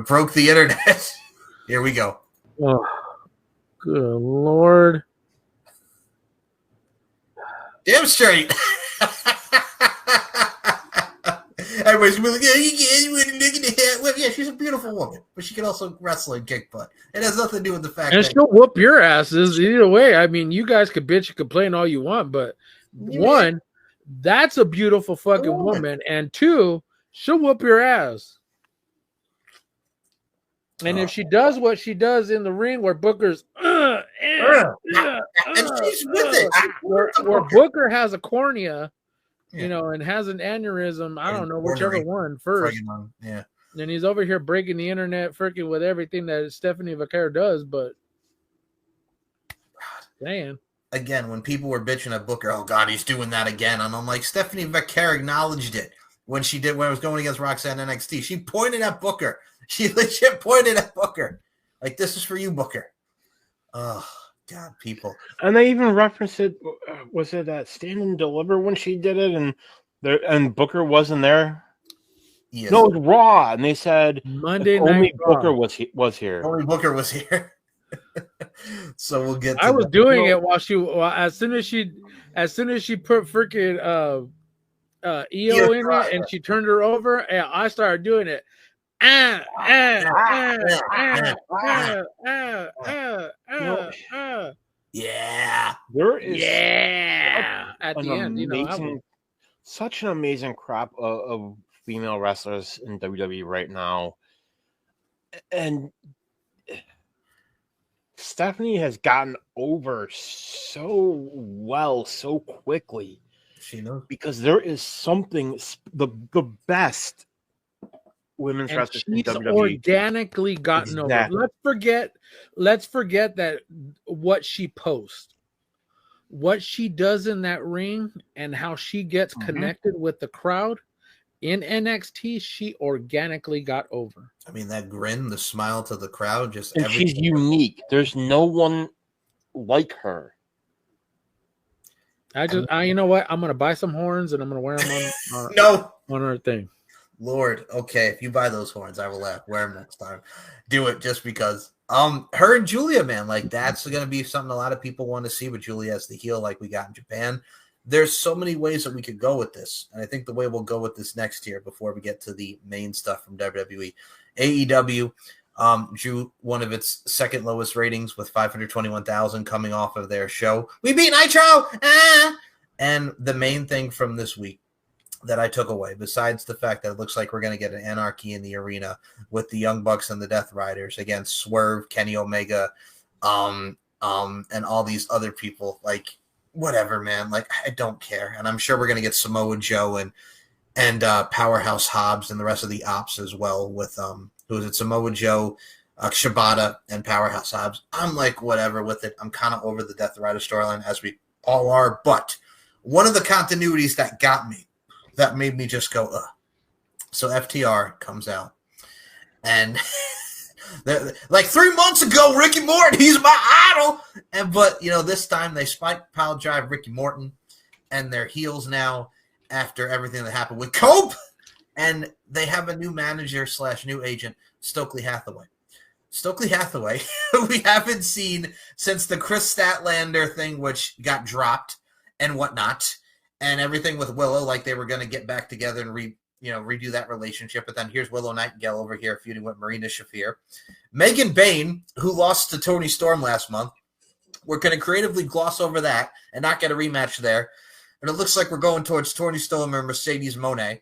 broke the internet. Here we go. Oh, good lord! Damn straight. Everybody's gonna be like, yeah, she's a beautiful woman, but she can also wrestle and kick butt. It has nothing to do with the fact and that she'll whoop your asses either way. I mean, you guys could bitch and complain all you want, but one, that's a beautiful fucking woman, and 2, she'll whoop your ass. And if she does what she does in the ring, where Booker's and she's with it, where Booker has a cornea. And has an aneurysm. I don't know, whichever one first. Yeah. And he's over here breaking the internet freaking with everything that Stephanie Vaquer does, but man. Again, when people were bitching at Booker, oh God, he's doing that again. And I'm like, Stephanie Vaquer acknowledged it when it was going against Roxanne NXT. She pointed at Booker. She legit pointed at Booker. Like, this is for you, Booker. Oh God, people. And they even referenced it. Was it at Stand and Deliver when she did it, and Booker wasn't there? Yes. No, it was Raw, and they said Monday only Night Booker Raw. was here. Only Booker was here. So we'll get. To I was that. doing it while as soon as she put freaking EO in it and she turned her over, and I started doing it. Yeah. There is at the end, such an amazing crop of female wrestlers in WWE right now, and Stephanie has gotten over so well so quickly. She knows, because there is something the best women's and wrestlers in she's WWE organically gotten Exactly. over. Let's forget that what she posts, what she does in that ring, and how she gets connected with the crowd in NXT. She organically got over. I mean, that grin, the smile to the crowd, just and she's unique. There's no one like her. You know what? I'm gonna buy some horns and I'm gonna wear them on on our thing. Lord, okay, if you buy those horns, I will wear them next time. Do it just because. Her and Julia, man, like that's gonna be something a lot of people want to see with Julia as the heel, like we got in Japan. There's so many ways that we could go with this, and I think the way we'll go with this next year, before we get to the main stuff from WWE, AEW drew one of its second lowest ratings with 521,000 coming off of their show. We beat Nitro! And the main thing from this week that I took away, besides the fact that it looks like we're going to get an Anarchy in the arena with the Young Bucks and the Death Riders against Swerve, Kenny Omega, and all these other people, like, whatever, man. Like, I don't care. And I'm sure we're going to get Samoa Joe and Powerhouse Hobbs and the rest of the ops as well with who is it, Samoa Joe, Shibata, and Powerhouse Hobbs. I'm like, whatever with it. I'm kind of over the Death Rider storyline, as we all are. But one of the continuities that got me, that made me just go, ugh. So FTR comes out. And like 3 months ago, Ricky Morton, he's my idol. But this time they spike pile drive Ricky Morton, and they're heels now after everything that happened with Cope. And they have a new manager / new agent, Stokely Hathaway. Stokely Hathaway, we haven't seen since the Chris Statlander thing, which got dropped and whatnot, and everything with Willow, like they were going to get back together and redo that relationship. But then here's Willow Nightingale over here feuding with Marina Shafir. Megan Bayne, who lost to Toni Storm last month, we're going to creatively gloss over that and not get a rematch there. And it looks like we're going towards Toni Storm and Mercedes Moné.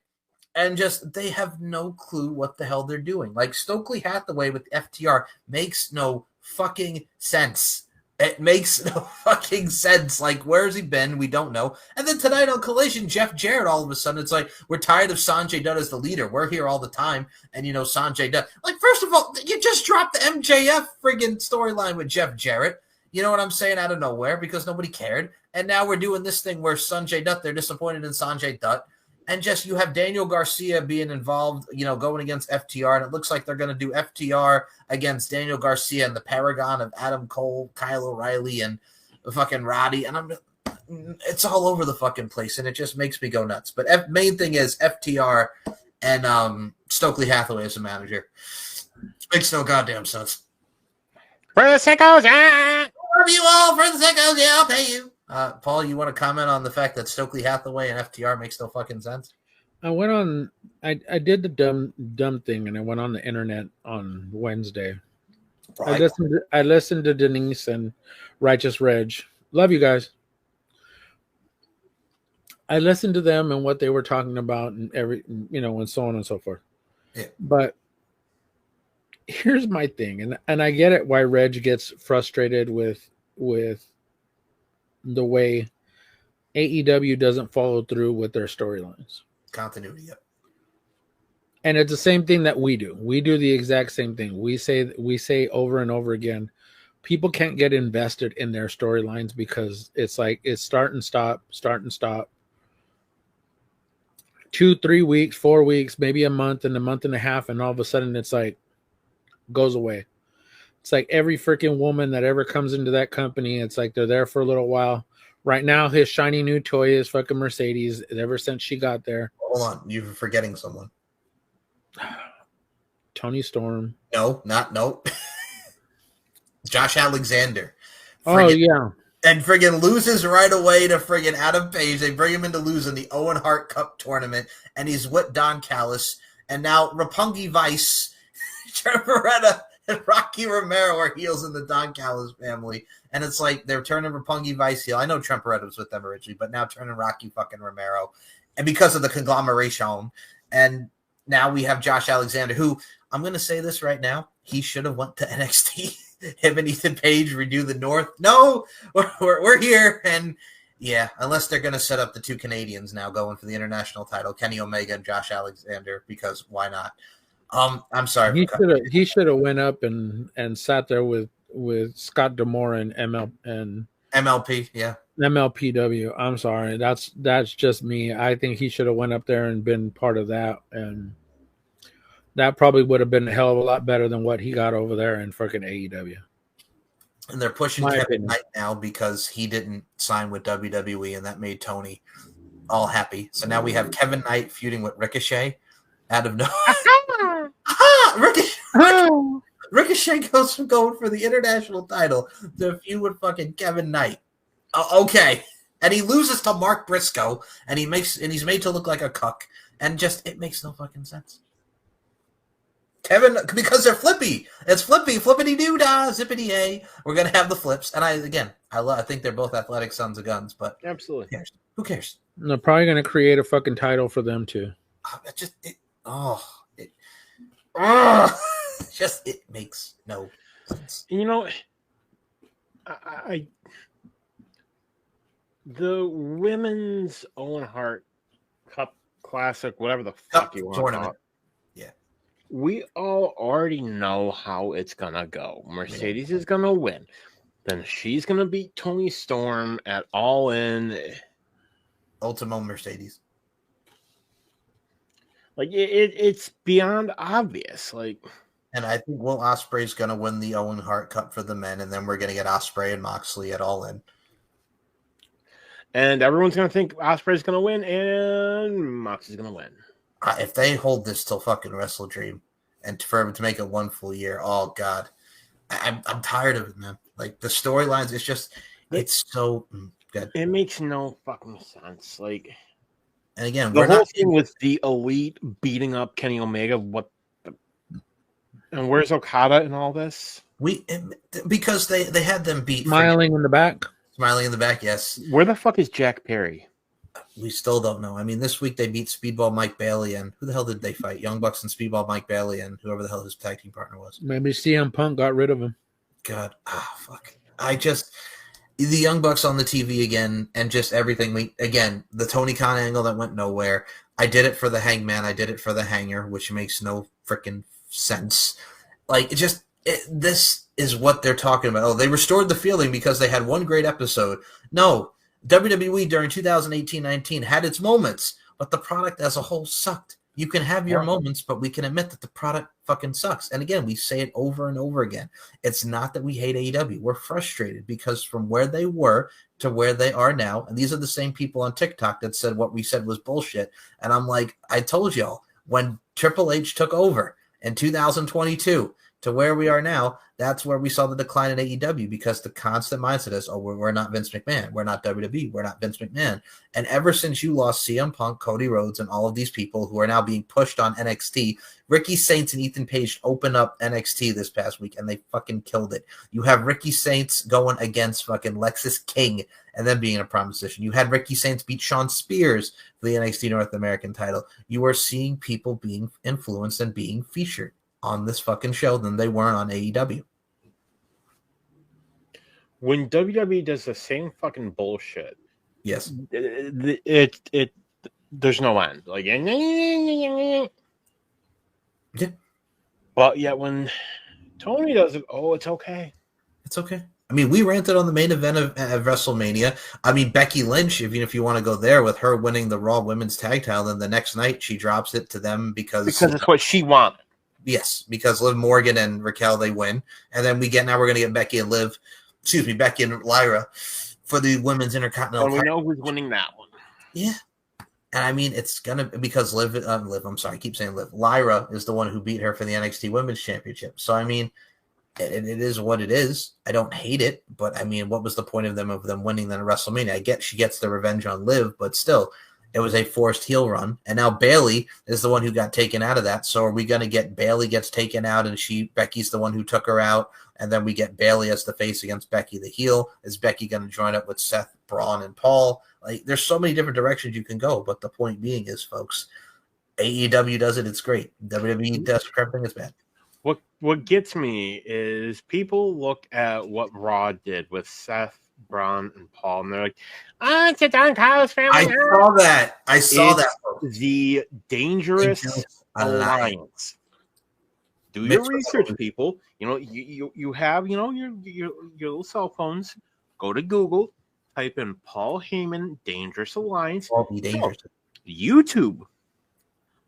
And just, they have no clue what the hell they're doing. Like, Stokely Hathaway with FTR makes no fucking sense. It makes no fucking sense. Like, where's he been? We don't know. And then tonight on Collision, Jeff Jarrett, all of a sudden, it's like, we're tired of Sanjay Dutt as the leader. We're here all the time. And, Sanjay Dutt. Like, first of all, you just dropped the MJF friggin' storyline with Jeff Jarrett. You know what I'm saying? Out of nowhere, because nobody cared. And now we're doing this thing where Sanjay Dutt, they're disappointed in Sanjay Dutt. And just, you have Daniel Garcia being involved, going against FTR. And it looks like they're going to do FTR against Daniel Garcia and the paragon of Adam Cole, Kyle O'Reilly, and fucking Roddy. And it's all over the fucking place. And it just makes me go nuts. But main thing is FTR and Stokely Hathaway as a manager. It makes no goddamn sense. For the sickos, Love you all for the sickos. Yeah, I'll pay you. Paul, you want to comment on the fact that Stokely Hathaway and FTR makes no fucking sense? I went on. I did the dumb thing, and I went on the internet on Wednesday. Right. I listened to Denise and Righteous Reg. Love you guys. I listened to them and what they were talking about, and and so on and so forth. Yeah. But here's my thing, and I get it why Reg gets frustrated with the way AEW doesn't follow through with their storylines. Continuity, yep. And it's the same thing that we do. We do the exact same thing. We say over and over again, people can't get invested in their storylines because it's like it's start and stop. 2, 3 weeks, 4 weeks, maybe a month and a half, and all of a sudden it's like goes away. It's like every freaking woman that ever comes into that company, it's like they're there for a little while. Right now, his shiny new toy is fucking Mercedes. Ever since she got there. Hold on, you're forgetting someone. Tony Storm. No. Josh Alexander. Yeah. And friggin' loses right away to friggin' Adam Page. They bring him in to lose in the Owen Hart Cup tournament, and he's with Don Callis. And now Roppongi Vice, Trevor Beretta, and Rocky Romero are heels in the Don Callis family. And it's like they're turning Roppongi Vice heel. I know Trent Beretta was with them originally, but now turning Rocky fucking Romero. And because of the conglomeration. And now we have Josh Alexander, who, I'm going to say this right now, he should have went to NXT. Him and Ethan Page redo the North. No, we're here. And yeah, unless they're going to set up the two Canadians now going for the international title, Kenny Omega and Josh Alexander, because why not? I'm sorry. He should have went up and sat there with Scott D'Amore and MLP. Yeah. MLPW. I'm sorry. That's just me. I think he should have went up there and been part of that. And that probably would have been a hell of a lot better than what he got over there in freaking AEW. And they're pushing Kevin Knight now because he didn't sign with WWE, and that made Tony all happy. So now we have Kevin Knight feuding with Ricochet out of nowhere. Ricochet goes from going for the international title to feud with fucking Kevin Knight. Okay. And he loses to Mark Briscoe, and he's made to look like a cuck. And just, it makes no fucking sense. Kevin, because they're flippy. It's flippy, flippity-doo-dah, zippity-yay. We're going to have the flips. And I think they're both athletic sons of guns, but absolutely. Who cares? They're probably going to create a fucking title for them, too. It makes no sense. You know, the women's Owen Hart Cup Classic, whatever the fuck you want to call it. Yeah. We all already know how it's gonna go. Mercedes is gonna win. Then she's gonna beat Tony Storm at All In. Ultimo Mercedes. Like it's beyond obvious. Like, and I think Will Ospreay's gonna win the Owen Hart Cup for the men, and then we're gonna get Ospreay and Moxley at All In. And everyone's gonna think Ospreay's gonna win, and Moxley's gonna win. If they hold this till fucking Wrestle Dream, and for him to make it one full year, oh god, I'm tired of it, man. Like the storylines, it's so good. It makes no fucking sense. Like, and again, the whole thing with the Elite beating up Kenny Omega, and where's Okada and all this? Because they had them beat Smiling in the back. Smiling in the back, yes. Where the fuck is Jack Perry? We still don't know. I mean, this week they beat Speedball Mike Bailey, and who the hell did they fight? Young Bucks and Speedball Mike Bailey, and whoever the hell his tag team partner was. Maybe CM Punk got rid of him. God, fuck. The Young Bucks on the TV again, and just everything. The Tony Khan angle that went nowhere. I did it for the Hangman. I did it for the Hanger, which makes no freaking sense. Like, this is what they're talking about. Oh, they restored the feeling because they had one great episode. No, WWE during 2018-19 had its moments, but the product as a whole sucked. You can have your moments, but we can admit that the product fucking sucks. And again, we say it over and over again. It's not that we hate AEW. We're frustrated because from where they were to where they are now, and these are the same people on TikTok that said what we said was bullshit. And I'm like, I told y'all, when Triple H took over in 2022 to where we are now, that's where we saw the decline in AEW because the constant mindset is, we're not Vince McMahon. We're not WWE. We're not Vince McMahon. And ever since you lost CM Punk, Cody Rhodes, and all of these people who are now being pushed on NXT, Ricky Saints and Ethan Page opened up NXT this past week, and they fucking killed it. You have Ricky Saints going against fucking Lexis King and then being in a prime position. You had Ricky Saints beat Shawn Spears for the NXT North American title. You are seeing people being influenced and being featured on this fucking show than they weren't on AEW. When WWE does the same fucking bullshit, yes, it there's no end. Like, Yeah. But yet when Tony does it, it's okay. It's okay. I mean, we ranted on the main event of WrestleMania. I mean, Becky Lynch, even if you want to go there, with her winning the Raw Women's Tag Title, then the next night she drops it to them because it's what she wanted. Yes, because Liv Morgan and Raquel, they win. And then we're going to get Becky and Lyra for the Women's Intercontinental And we know who's winning that one. Yeah. And I mean, it's going to, because I keep saying Liv. Lyra is the one who beat her for the NXT Women's Championship. So, I mean, it is what it is. I don't hate it, but I mean, what was the point of them winning then at WrestleMania? I get she gets the revenge on Liv, but still, it was a forced heel run. And now Bayley is the one who got taken out of that. So are we going to get Bayley gets taken out and Becky's the one who took her out, and then we get Bayley as the face against Becky the heel? Is Becky going to join up with Seth, Braun, and Paul? Like, there's so many different directions you can go, but the point being is, folks, AEW does it, it's great. WWE does everything, it's bad. What gets me is people look at what Raw did with Seth, Braun, and Paul, and they're like, it's a Don Callis family. I saw that. The Dangerous Alliance. Do your research, people. You know, you have, you know, your little cell phones. Go to Google, type in Paul Heyman Dangerous Alliance. YouTube.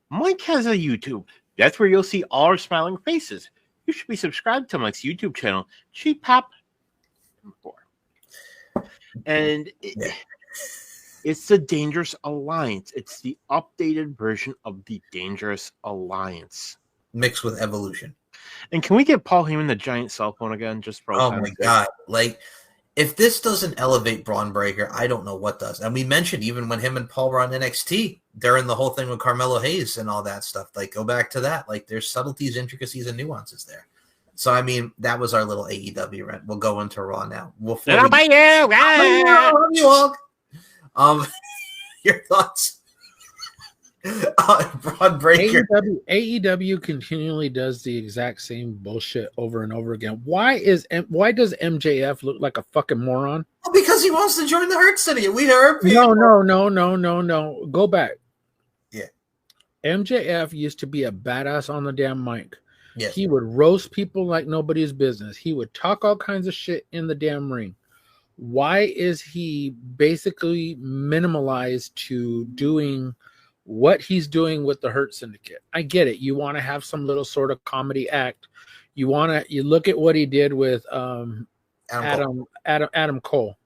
Mike has a YouTube. That's where you'll see all our smiling faces. You should be subscribed to Mike's YouTube channel, Cheap Pop 4. And it's the Dangerous Alliance. It's the updated version of the Dangerous Alliance. Mixed with Evolution. And can we get Paul Heyman the giant cell phone again? Just for oh my God. Like, if this doesn't elevate Braun Breaker, I don't know what does. And we mentioned even when him and Paul were on NXT, during the whole thing with Carmelo Hayes and all that stuff. Like, go back to that. Like, there's subtleties, intricacies, and nuances there. So, I mean, that was our little AEW rant. We'll go into Raw now. Your thoughts? Braun Breaker. AEW continually does the exact same bullshit over and over again. Why does MJF look like a fucking moron? Well, because he wants to join the Hurt City. We heard. No. Go back. Yeah. MJF used to be a badass on the damn mic. Yes. He would roast people like nobody's business. He would talk all kinds of shit in the damn ring. Why is he basically minimalized to doing what he's doing with the Hurt Syndicate? I get it. You want to have some little sort of comedy act. You look at what he did with Adam Cole.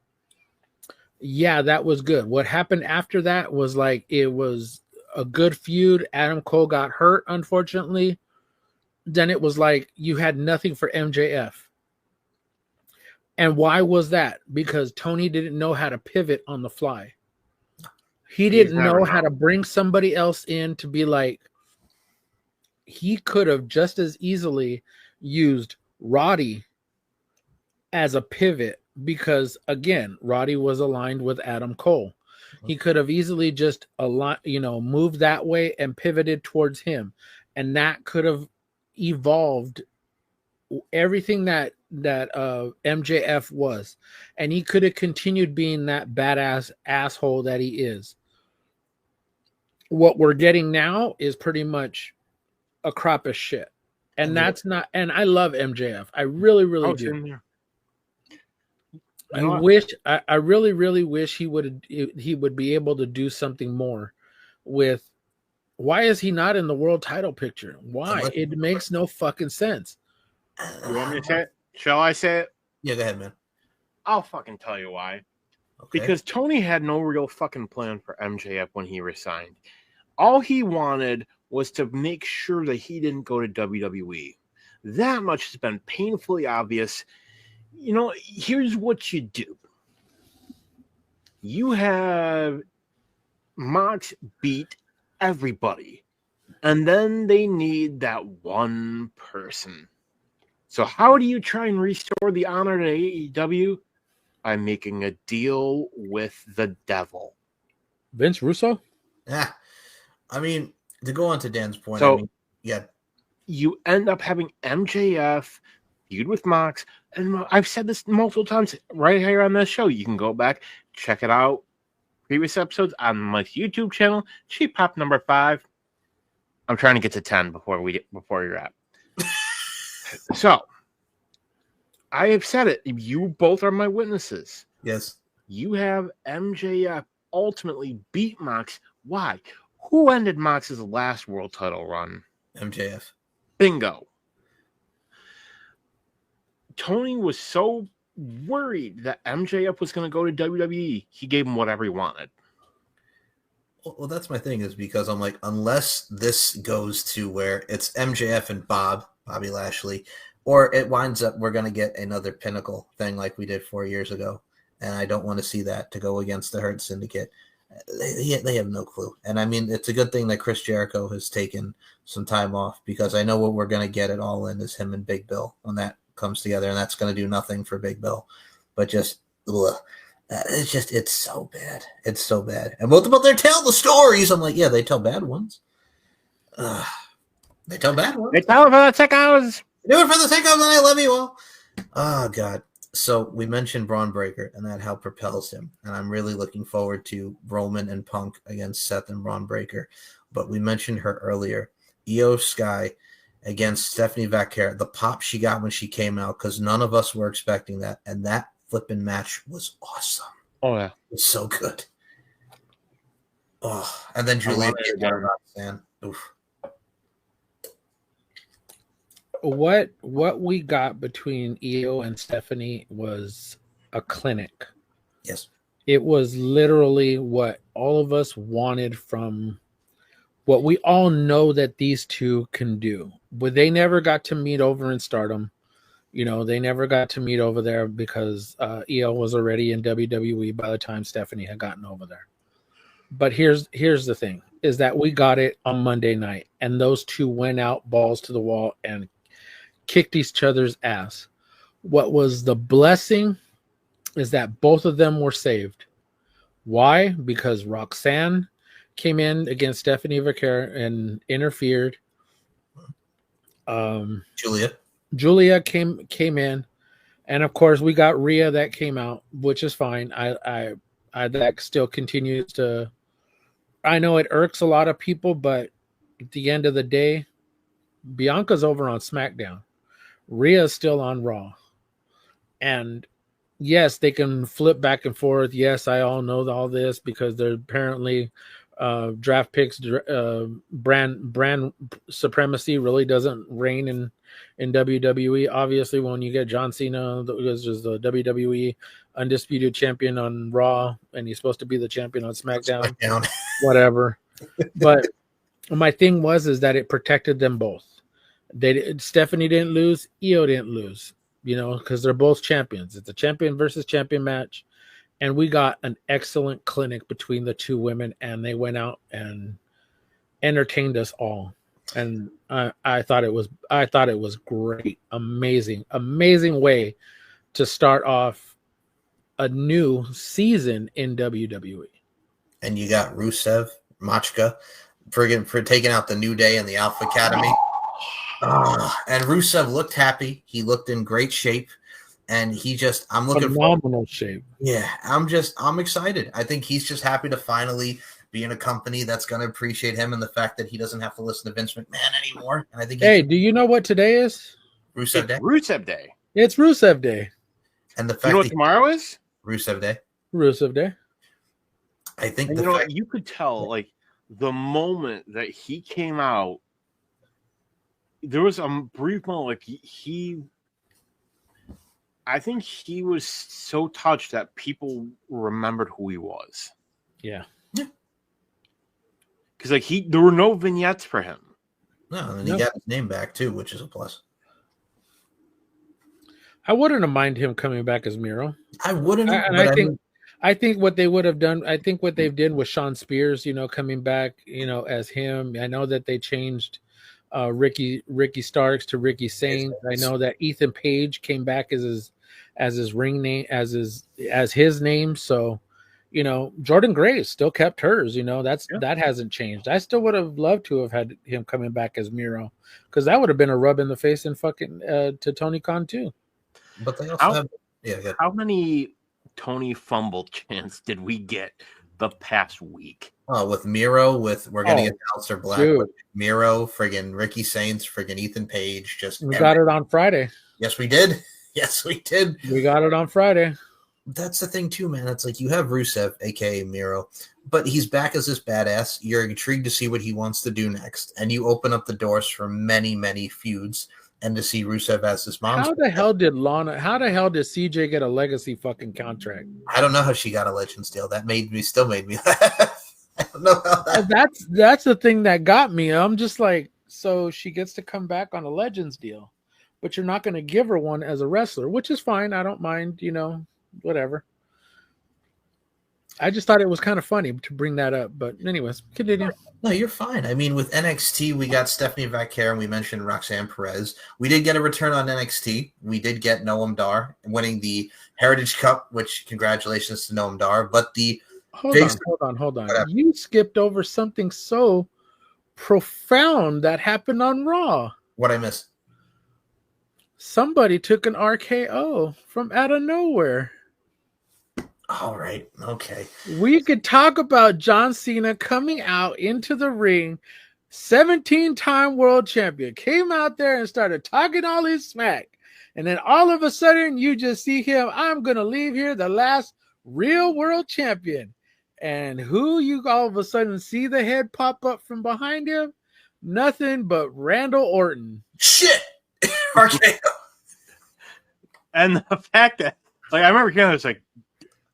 Yeah, that was good. What happened after that was like, it was a good feud. Adam Cole got hurt, unfortunately. Then it was like you had nothing for MJF. And why was that? Because Tony didn't know how to pivot on the fly. He didn't know how to bring somebody else in to be like, he could have just as easily used Roddy as a pivot because, again, Roddy was aligned with Adam Cole. He could have easily just moved that way and pivoted towards him. And that could have evolved everything that MJF was. And he could have continued being that badass asshole that he is. What we're getting now is pretty much a crop of shit. And that's not, and I love MJF. I really, really do. I really, really wish he would be able to do something more with. Why is he not in the world title picture? Why? It makes no fucking sense. You want me to say it? Shall I say it? Yeah, go ahead, man. I'll fucking tell you why. Okay. Because Tony had no real fucking plan for MJF when he resigned. All he wanted was to make sure that he didn't go to WWE. That much has been painfully obvious. You know, here's what you do. You have Mox beat everybody, and then they need that one person. So how do you try and restore the honor to AEW? By making a deal with the devil. Vince Russo? Yeah. I mean, to go on to Dan's point, so yeah. You end up having MJF feud with Mox, and I've said this multiple times right here on this show. You can go back, check it out. Previous episodes on my YouTube channel, Cheap Pop number 5. I'm trying to get to 10 before you're at. So, I have said it. You both are my witnesses. Yes. You have MJF ultimately beat Mox. Why? Who ended Mox's last world title run? MJF. Bingo. Tony was so worried that MJF was going to go to WWE, he gave him whatever he wanted. Well, that's my thing, is because I'm like, unless this goes to where it's MJF and Bobby Lashley, or it winds up we're going to get another Pinnacle thing like we did 4 years ago, and I don't want to see that to go against the Hurt Syndicate. They have no clue. And I mean, it's a good thing that Chris Jericho has taken some time off, because I know what we're going to get at All In is him and Big Bill when that comes together, and that's going to do nothing for Big Bill. But just, ugh. It's so bad. It's so bad. And both about they tell the stories. I'm like, yeah, they tell bad ones. They tell bad ones. They tell it for the Techos. Do it for the Techos, and I love you all. Oh, God. So we mentioned Braun Breaker and that how propels him. And I'm really looking forward to Roman and Punk against Seth and Braun Breaker. But we mentioned her earlier. Io Sky against Stephanie Vaquer. The pop she got when she came out, because none of us were expecting that. And that flipping match was awesome. Oh, yeah. It was so good. Oh, and then Julia Roxanne. Oof. What we got between Io and Stephanie was a clinic. Yes. It was literally what all of us wanted from what we all know that these two can do. But they never got to meet over in Stardom. You know, they never got to meet over there because Io was already in WWE by the time Stephanie had gotten over there. But here's the thing, is that we got it on Monday night, and those two went out balls to the wall and kicked each other's ass. What was the blessing is that both of them were saved. Why? Because Roxanne came in against Stephanie Vaquer and interfered. Julia came in, and of course we got Rhea that came out, which is fine. I that still continues to. I know it irks a lot of people, but at the end of the day, Bianca's over on SmackDown. Rhea's still on Raw, and yes, they can flip back and forth. Yes, I all know all this because they're apparently draft picks. Brand supremacy really doesn't reign in WWE. Obviously, when you get John Cena, which is the WWE undisputed champion on Raw, and he's supposed to be the champion on SmackDown. Whatever. But my thing is that it protected them both. Stephanie didn't lose, Io didn't lose, you know, because they're both champions. It's a champion versus champion match. And we got an excellent clinic between the two women, and they went out and entertained us all. And I thought it was great, amazing way to start off a new season in WWE. And you got Rusev, Machka, for taking out the New Day and the Alpha Academy. And Rusev looked happy. He looked in great shape. And I'm looking phenomenal shape. Yeah, I'm excited. I think he's just happy to finally be in a company that's going to appreciate him and the fact that he doesn't have to listen to Vince McMahon anymore. And I think hey, do you know what today is? Rusev Day. Rusev Day. It's Rusev Day. And the fact you know what tomorrow is? Rusev Day. Rusev Day. I think you could tell, like, the moment that he came out, there was a brief moment, like I think he was so touched that people remembered who he was. Yeah. Because there were no vignettes for him. No, and he got his name back too, which is a plus. I wouldn't have minded him coming back as Miro. I wouldn't. I think what they would have done. I think what they've done with Shawn Spears, you know, coming back, you know, as him. I know that they changed Ricky Starks to Ricky Saints. I know that Ethan Page came back as his ring name, as his name. So, you know, Jordan Grace still kept hers. You know, that hasn't changed. I still would have loved to have had him coming back as Miro, because that would have been a rub in the face and fucking to Tony Khan too. But they also how many Tony fumble chants did we get the past week? Oh, with Miro, we're gonna get Aleister Black, dude. with Miro, friggin' Ricky Saints, friggin' Ethan Page, just We got it on Friday. Yes, we did. Yes, we did. We got it on Friday. That's the thing too, man. It's like you have Rusev, aka Miro, but he's back as this badass. You're intrigued to see what he wants to do next, and you open up the doors for many, many feuds, and to see Rusev as this monster. How the hell did CJ get a legacy fucking contract? I don't know how she got a Legends deal. That still made me laugh. I don't know how That's the thing that got me. I'm just like, so she gets to come back on a Legends deal, but you're not going to give her one as a wrestler, which is fine. I don't mind, whatever. I just thought it was kind of funny to bring that up, but anyways, continue. No, you're fine. I mean, with NXT, we got Stephanie Vaquer and we mentioned Roxanne Perez. We did get a return on NXT. We did get Noam Dar winning the Heritage Cup, which congratulations to Noam Dar. But the Hold on. Whatever. You skipped over something so profound that happened on Raw. What I missed? Somebody took an RKO from out of nowhere. All right. Okay. We could talk about John Cena coming out into the ring, 17-time world champion, came out there and started talking all his smack. And then all of a sudden, you just see him, I'm going to leave here the last real world champion. And who you all of a sudden see the head pop up from behind him? Nothing but Randall Orton. Shit! RKO. And the fact that, I remember hearing it, was like,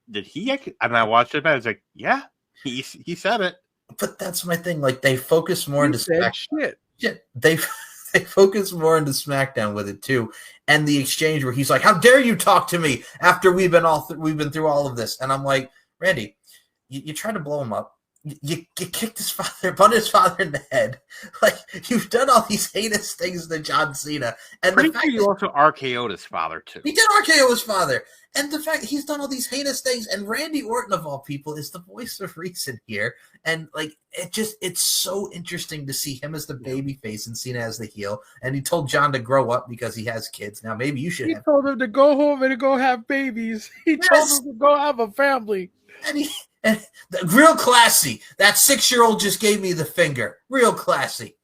did he? And I watched it, and I was like, yeah, he said it. But that's my thing. Like, they focus more into SmackDown. Shit. They focus more into SmackDown with it too, and the exchange where he's like, "How dare you talk to me after we've been through all of this?" And I'm like, Randy, you try to blow him up. You kicked his father, butt his father in the head. Like, you've done all these heinous things to John Cena, and Pretty the fact sure you also RKO'd his father too. he did RKO his father. And the fact he's done all these heinous things, and Randy Orton of all people is the voice of reason here. And like, it's so interesting to see him as the baby face and Cena as the heel. And he told John to grow up because he has kids. Now maybe you should He told him to go home and to go have babies. He told him to go have a family. And real classy. That 6-year-old just gave me the finger. Real classy.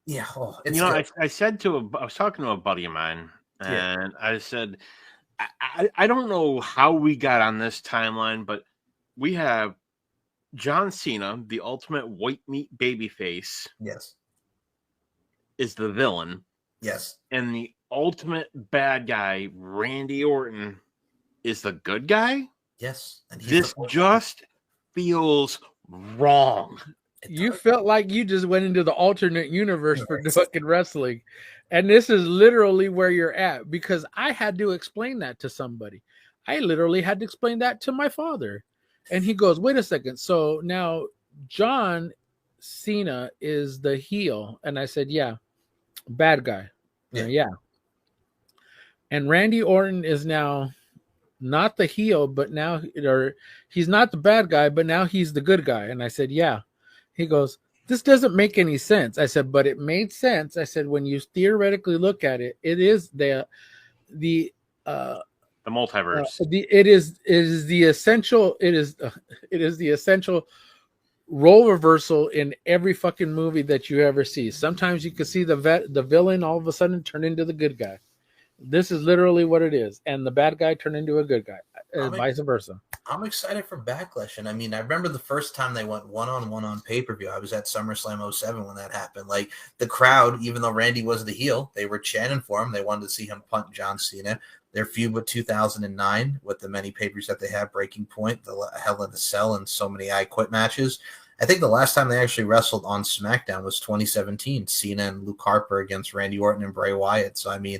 Yeah. Oh, it's I was talking to a buddy of mine, and I said, I don't know how we got on this timeline, but we have John Cena, the ultimate white meat babyface. Yes. Is the villain. Yes. And the ultimate bad guy, Randy Orton, is the good guy. Yes. And this just feels wrong. You felt like you just went into the alternate universe for fucking wrestling. And this is literally where you're at, because I had to explain that to somebody. I literally had to explain that to my father. And he goes, wait a second. So now John Cena is the heel. And I said, yeah, bad guy. Yeah. And Randy Orton is now not the heel, but now, or he's not the bad guy, but now he's the good guy. And I said, yeah. He goes, this doesn't make any sense. I said, but it made sense. I said, when you theoretically look at it, it is the multiverse. It is the essential role reversal in every fucking movie that you ever see. Sometimes you can see the villain all of a sudden turn into the good guy. This is literally what it is, and the bad guy turned into a good guy, vice versa. I'm excited for Backlash, and I mean, I remember the first time they went one-on-one on pay-per-view. I was at SummerSlam 07 when that happened. Like, the crowd, even though Randy was the heel, they were chanting for him. They wanted to see him punt John Cena. Their feud with 2009, with the many pay-per-views that they had, Breaking Point, the Hell in the Cell, and so many I Quit matches. I think the last time they actually wrestled on SmackDown was 2017, Cena and Luke Harper against Randy Orton and Bray Wyatt. So, I mean,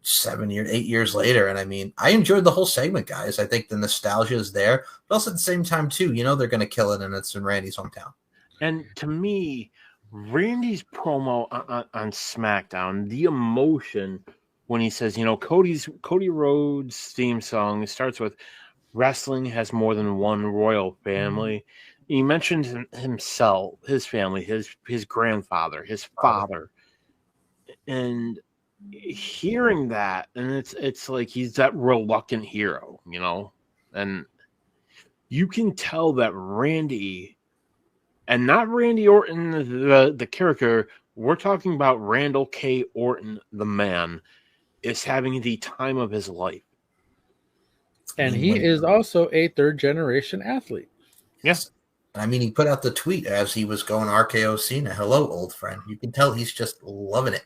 8 years later. And I mean, I enjoyed the whole segment, guys. I think the nostalgia is there, but also at the same time too, you know, they're going to kill it, and it's in Randy's hometown. And to me, Randy's promo on SmackDown, the emotion when he says, you know, Cody Rhodes' theme song starts with wrestling has more than one royal family. Mm-hmm. He mentioned himself, his family, his grandfather, his father, and hearing that, and it's like he's that reluctant hero, you know, and you can tell that Randy, and not Randy Orton, the character, we're talking about Randall K. Orton, the man, is having the time of his life. And he is also a third-generation athlete. Yes. I mean, he put out the tweet as he was going RKO Cena. Hello, old friend. You can tell he's just loving it.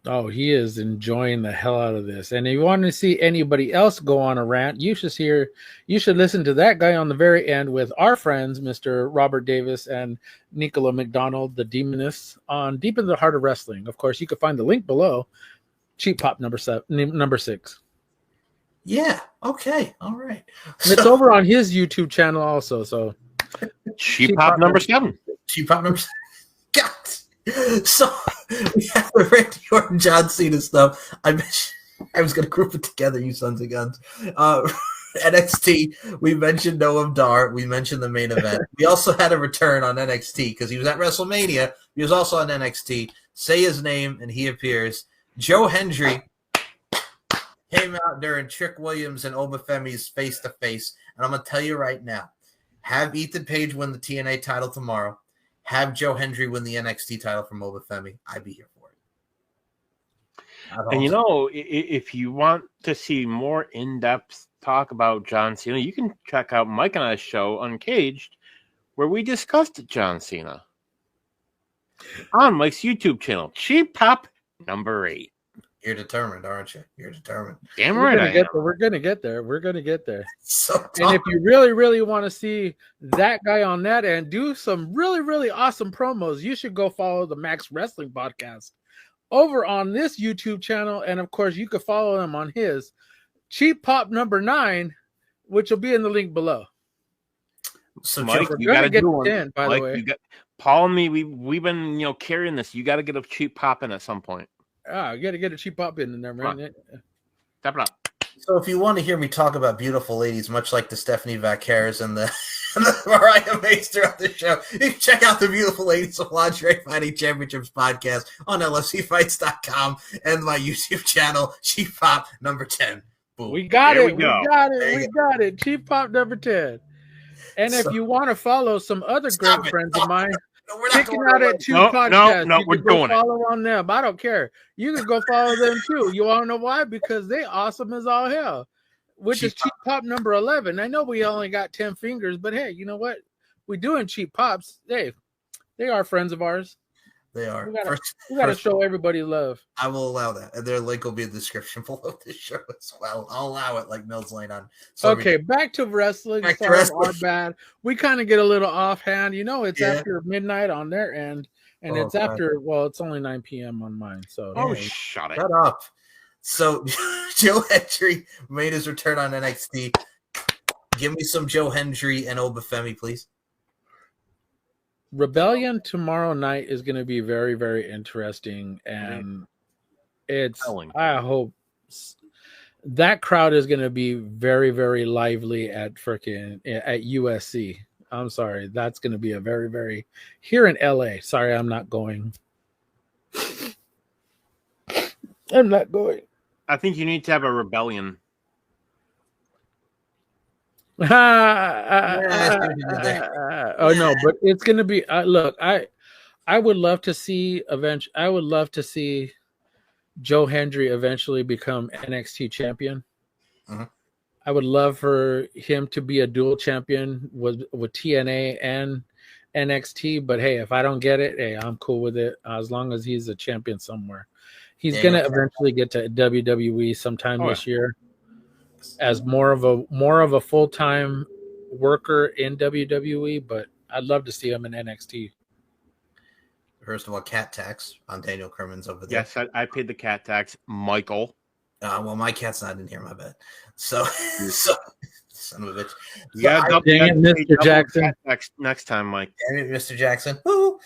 Oh, he is enjoying the hell out of this. And if you want to see anybody else go on a rant, you should listen to that guy on the very end with our friends, Mr. Robert Davis and Nicola McDonald, the Demonists, on Deep in the Heart of Wrestling. Of course, you can find the link below. Cheap Pop number 6. Yeah. Okay. All right. It's over on his YouTube channel also. So Cheap Pop number 7. Cheap Pop number 7. God. So we have the Randy Orton, John Cena stuff. I was going to group it together, you sons of guns. NXT, we mentioned Noam Dar. We mentioned the main event. We also had a return on NXT because he was at WrestleMania. He was also on NXT. Say his name, and he appears. Joe Hendry came out during Trick Williams and Obafemi's face-to-face, and I'm going to tell you right now, have Ethan Page win the TNA title tomorrow. Have Joe Hendry win the NXT title from Obafemi. I'd be here for it. And you know, if you want to see more in-depth talk about John Cena, you can check out Mike and I's show, Uncaged, where we discussed John Cena on Mike's YouTube channel, Cheap Pop number 8. You're determined, aren't you? You're determined. Damn right I am. We're gonna get there. We're gonna get there. So and if you really, really want to see that guy on that and do some really, really awesome promos, you should go follow the Max Wrestling Podcast over on this YouTube channel. And of course, you can follow him on his Cheap Pop number 9, which will be in the link below. So Mike, you got to get 10, by the way. Paul and me, we've been carrying this. You got to get a cheap pop in at some point. You got to get a cheap pop in there, man. Step it up. So if you want to hear me talk about beautiful ladies, much like the Stephanie Vaqueras and the Mariah Mays throughout the show, you can check out the Beautiful Ladies of Lingerie Fighting Championships podcast on LFCfights.com and my YouTube channel, Cheap Pop number 10. Boom. We got There it. we go. We got it. Cheap Pop number 10. And if you want to follow some other great friends of mine, kicking out at 2 podcasts, no, we're doing it. Follow on them. I don't care. You can go follow them too. You want to know why? Because they awesome as all hell. Which is Cheap Pop number 11. I know we only got 10 fingers, but hey, you know what? We're doing Cheap Pops. Hey, they are friends of ours. They are. We got to show everybody love. I will allow that. And their link will be in the description below this show as well. I'll allow it like Mills Lane on. Okay, back to wrestling. Back to Sorry, wrestling. our bad. We kind of get a little offhand. It's after midnight on their end. And it's after, it's only 9 p.m. on mine. So shut it. Shut up. So Joe Hendry made his return on NXT. Give me some Joe Hendry and Obafemi, please. Rebellion tomorrow night is going to be very, very interesting, and I hope that crowd is going to be very, very lively at USC. I'm sorry, that's going to be a very, very here in LA. Sorry, I'm not going. I'm not going. I think you need to have a rebellion. Oh no, but it's gonna be look, I would love to see Joe Hendry eventually become NXT champion. I would love for him to be a dual champion with TNA and NXT, but hey, if I don't get it, hey, I'm cool with it as long as he's a champion somewhere. He's gonna eventually get to WWE sometime this year as more of a full-time worker in WWE, but I'd love to see him in NXT. First of all, cat tax on Daniel Kerman's over there. Yes, I paid the cat tax, Michael. Well, my cat's not in here, my bad. So son of a bitch. Yeah, dang it, Mr. Jackson. Next time, Mike. Damn it, Mr. Jackson. Woo!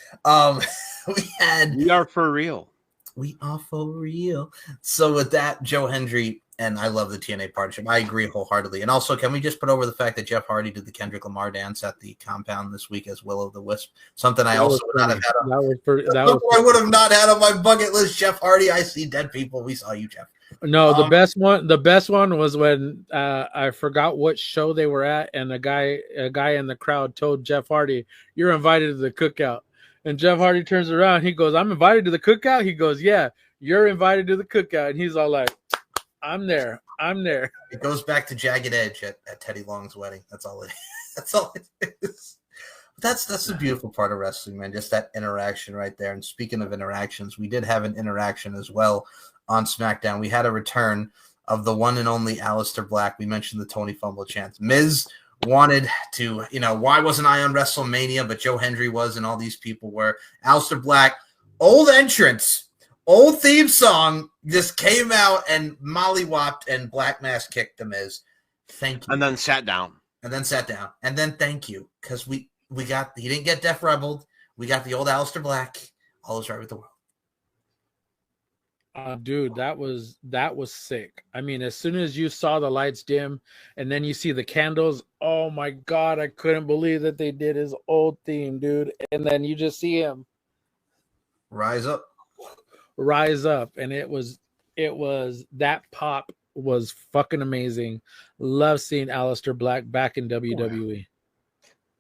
We are for real. We are for real. So with that, Joe Hendry, and I love the TNA partnership. I agree wholeheartedly. And also, can we just put over the fact that Jeff Hardy did the Kendrick Lamar dance at the compound this week as Will-O-the-Wisp? Something I also would not have had. I would have not had on my bucket list. Jeff Hardy, I see dead people. We saw you, Jeff. No, the best one was when I forgot what show they were at, and a guy in the crowd told Jeff Hardy, "You're invited to the cookout." And Jeff Hardy turns around, he goes, "I'm invited to the cookout?" He goes, "Yeah, you're invited to the cookout." And he's all like, I'm there. It goes back to Jagged Edge at Teddy Long's wedding. That's all it is. That's all it is. That's the beautiful part of wrestling, man. Just that interaction right there. And speaking of interactions, we did have an interaction as well on SmackDown. We had a return of the one and only Aleister Black. We mentioned the Tony Fumble chance. Miz wanted to, why wasn't I on WrestleMania? But Joe Hendry was, and all these people were. Aleister Black, old entrance, old theme song, just came out and mollywopped and Black Mass kicked the Miz. Thank you. And then sat down. And then thank you. Because he didn't get Def Rebelled. We got the old Aleister Black. All is right with the world. Dude, that was sick. I mean, as soon as you saw the lights dim and then you see the candles, oh my God, I couldn't believe that they did his old theme, dude. And then you just see him rise up. And it was that pop was fucking amazing. Love seeing Aleister Black back in WWE.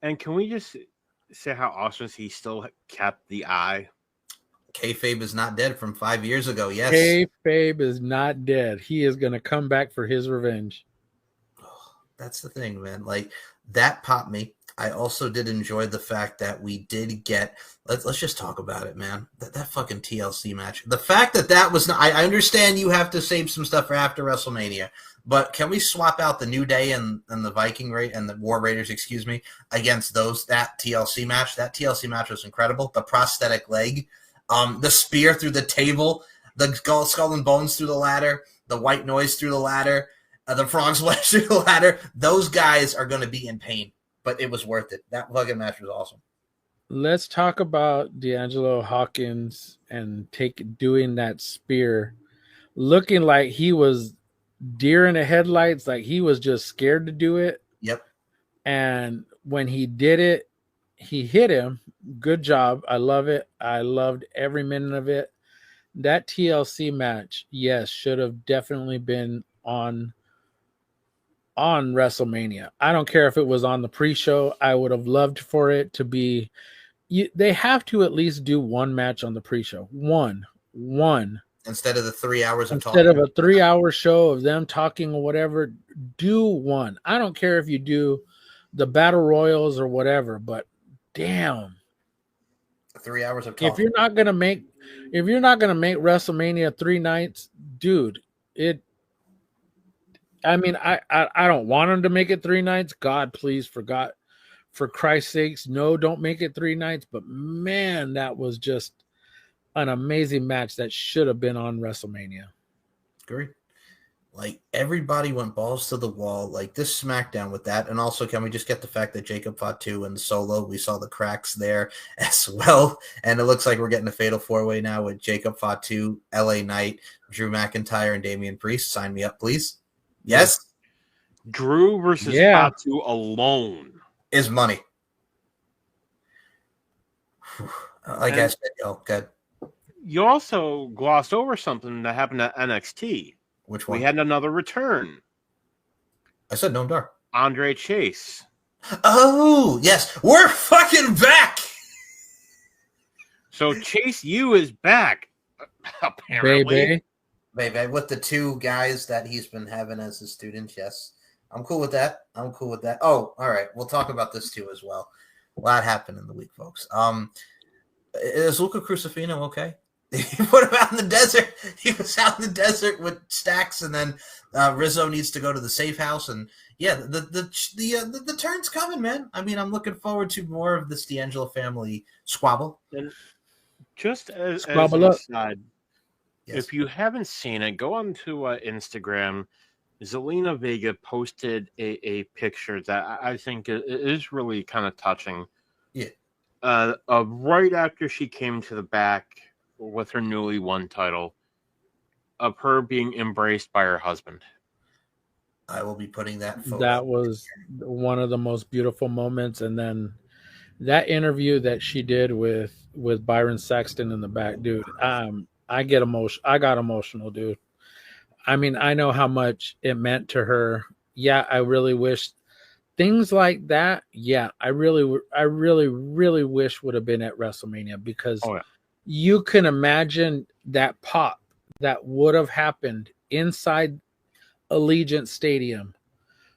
And can we just say how awesome he still kept the eye? Kayfabe is not dead from 5 years ago. Yes. Kayfabe is not dead. He is going to come back for his revenge. That's the thing, man. Like, that popped me. I also did enjoy the fact that we did get, let's just talk about it, man. That fucking TLC match. The fact that was not, I understand you have to save some stuff for after WrestleMania, but can we swap out the New Day and the Viking Raid and the War Raiders, against that TLC match? That TLC match was incredible. The prosthetic leg, the spear through the table, the skull and bones through the ladder, the white noise through the ladder, the frog splash through the ladder. Those guys are going to be in pain, but it was worth it. That fucking match was awesome. Let's talk about D'Angelo Hawkins and doing that spear, looking like he was deer in the headlights, like he was just scared to do it. Yep. And when he did it, he hit him. Good job. I love it. I loved every minute of it. That TLC match, yes, should have definitely been on WrestleMania. I don't care if it was on the pre-show. I would have loved for it to be. They have to at least do one match on the pre-show. One. Instead of the 3 hours of talking. talking. Instead of a 3-hour show of them talking or whatever, do one. I don't care if you do the Battle Royals or whatever, but damn. 3 hours of talking. If you're not gonna make WrestleMania 3 nights, dude, I mean, I don't want them to make it 3 nights. God, please, for Christ's sakes, no, don't make it 3 nights. But man, that was just an amazing match that should have been on WrestleMania. Agree. Like, everybody went balls to the wall. Like, this SmackDown with that. And also, can we just get the fact that Jacob Fatu and Solo, we saw the cracks there as well. And it looks like we're getting a fatal 4-way now with Jacob Fatu, LA Knight, Drew McIntyre, and Damian Priest. Sign me up, please. Yes? Drew versus Fatu alone is money. Like I said, good. You also glossed over something that happened at NXT. Which one? We had another return. I said Noam Dar. Andre Chase. Oh, yes. We're fucking back. So Chase U is back, apparently. Baby, with the 2 guys that he's been having as his students, yes. I'm cool with that. Oh, all right. We'll talk about this too as well. A lot happened in the week, folks. Is Luca Crucifino okay? He put him out in the desert. He was out in the desert with Stacks, and then Rizzo needs to go to the safe house. And yeah, the turn's coming, man. I mean, I'm looking forward to more of this D'Angelo family squabble. And just as an aside, if you haven't seen it, go on to Instagram. Zelina Vega posted a picture that I think is really kind of touching. Yeah. Right after she came to the back with her newly won title of her being embraced by her husband. I will be putting that photo. That was one of the most beautiful moments. And then that interview that she did with Byron Saxton in the back, dude, I got emotional, dude. I mean, I know how much it meant to her. Yeah, I really wish things like that. Yeah, I really wish would have been at WrestleMania, because you can imagine that pop that would have happened inside Allegiant Stadium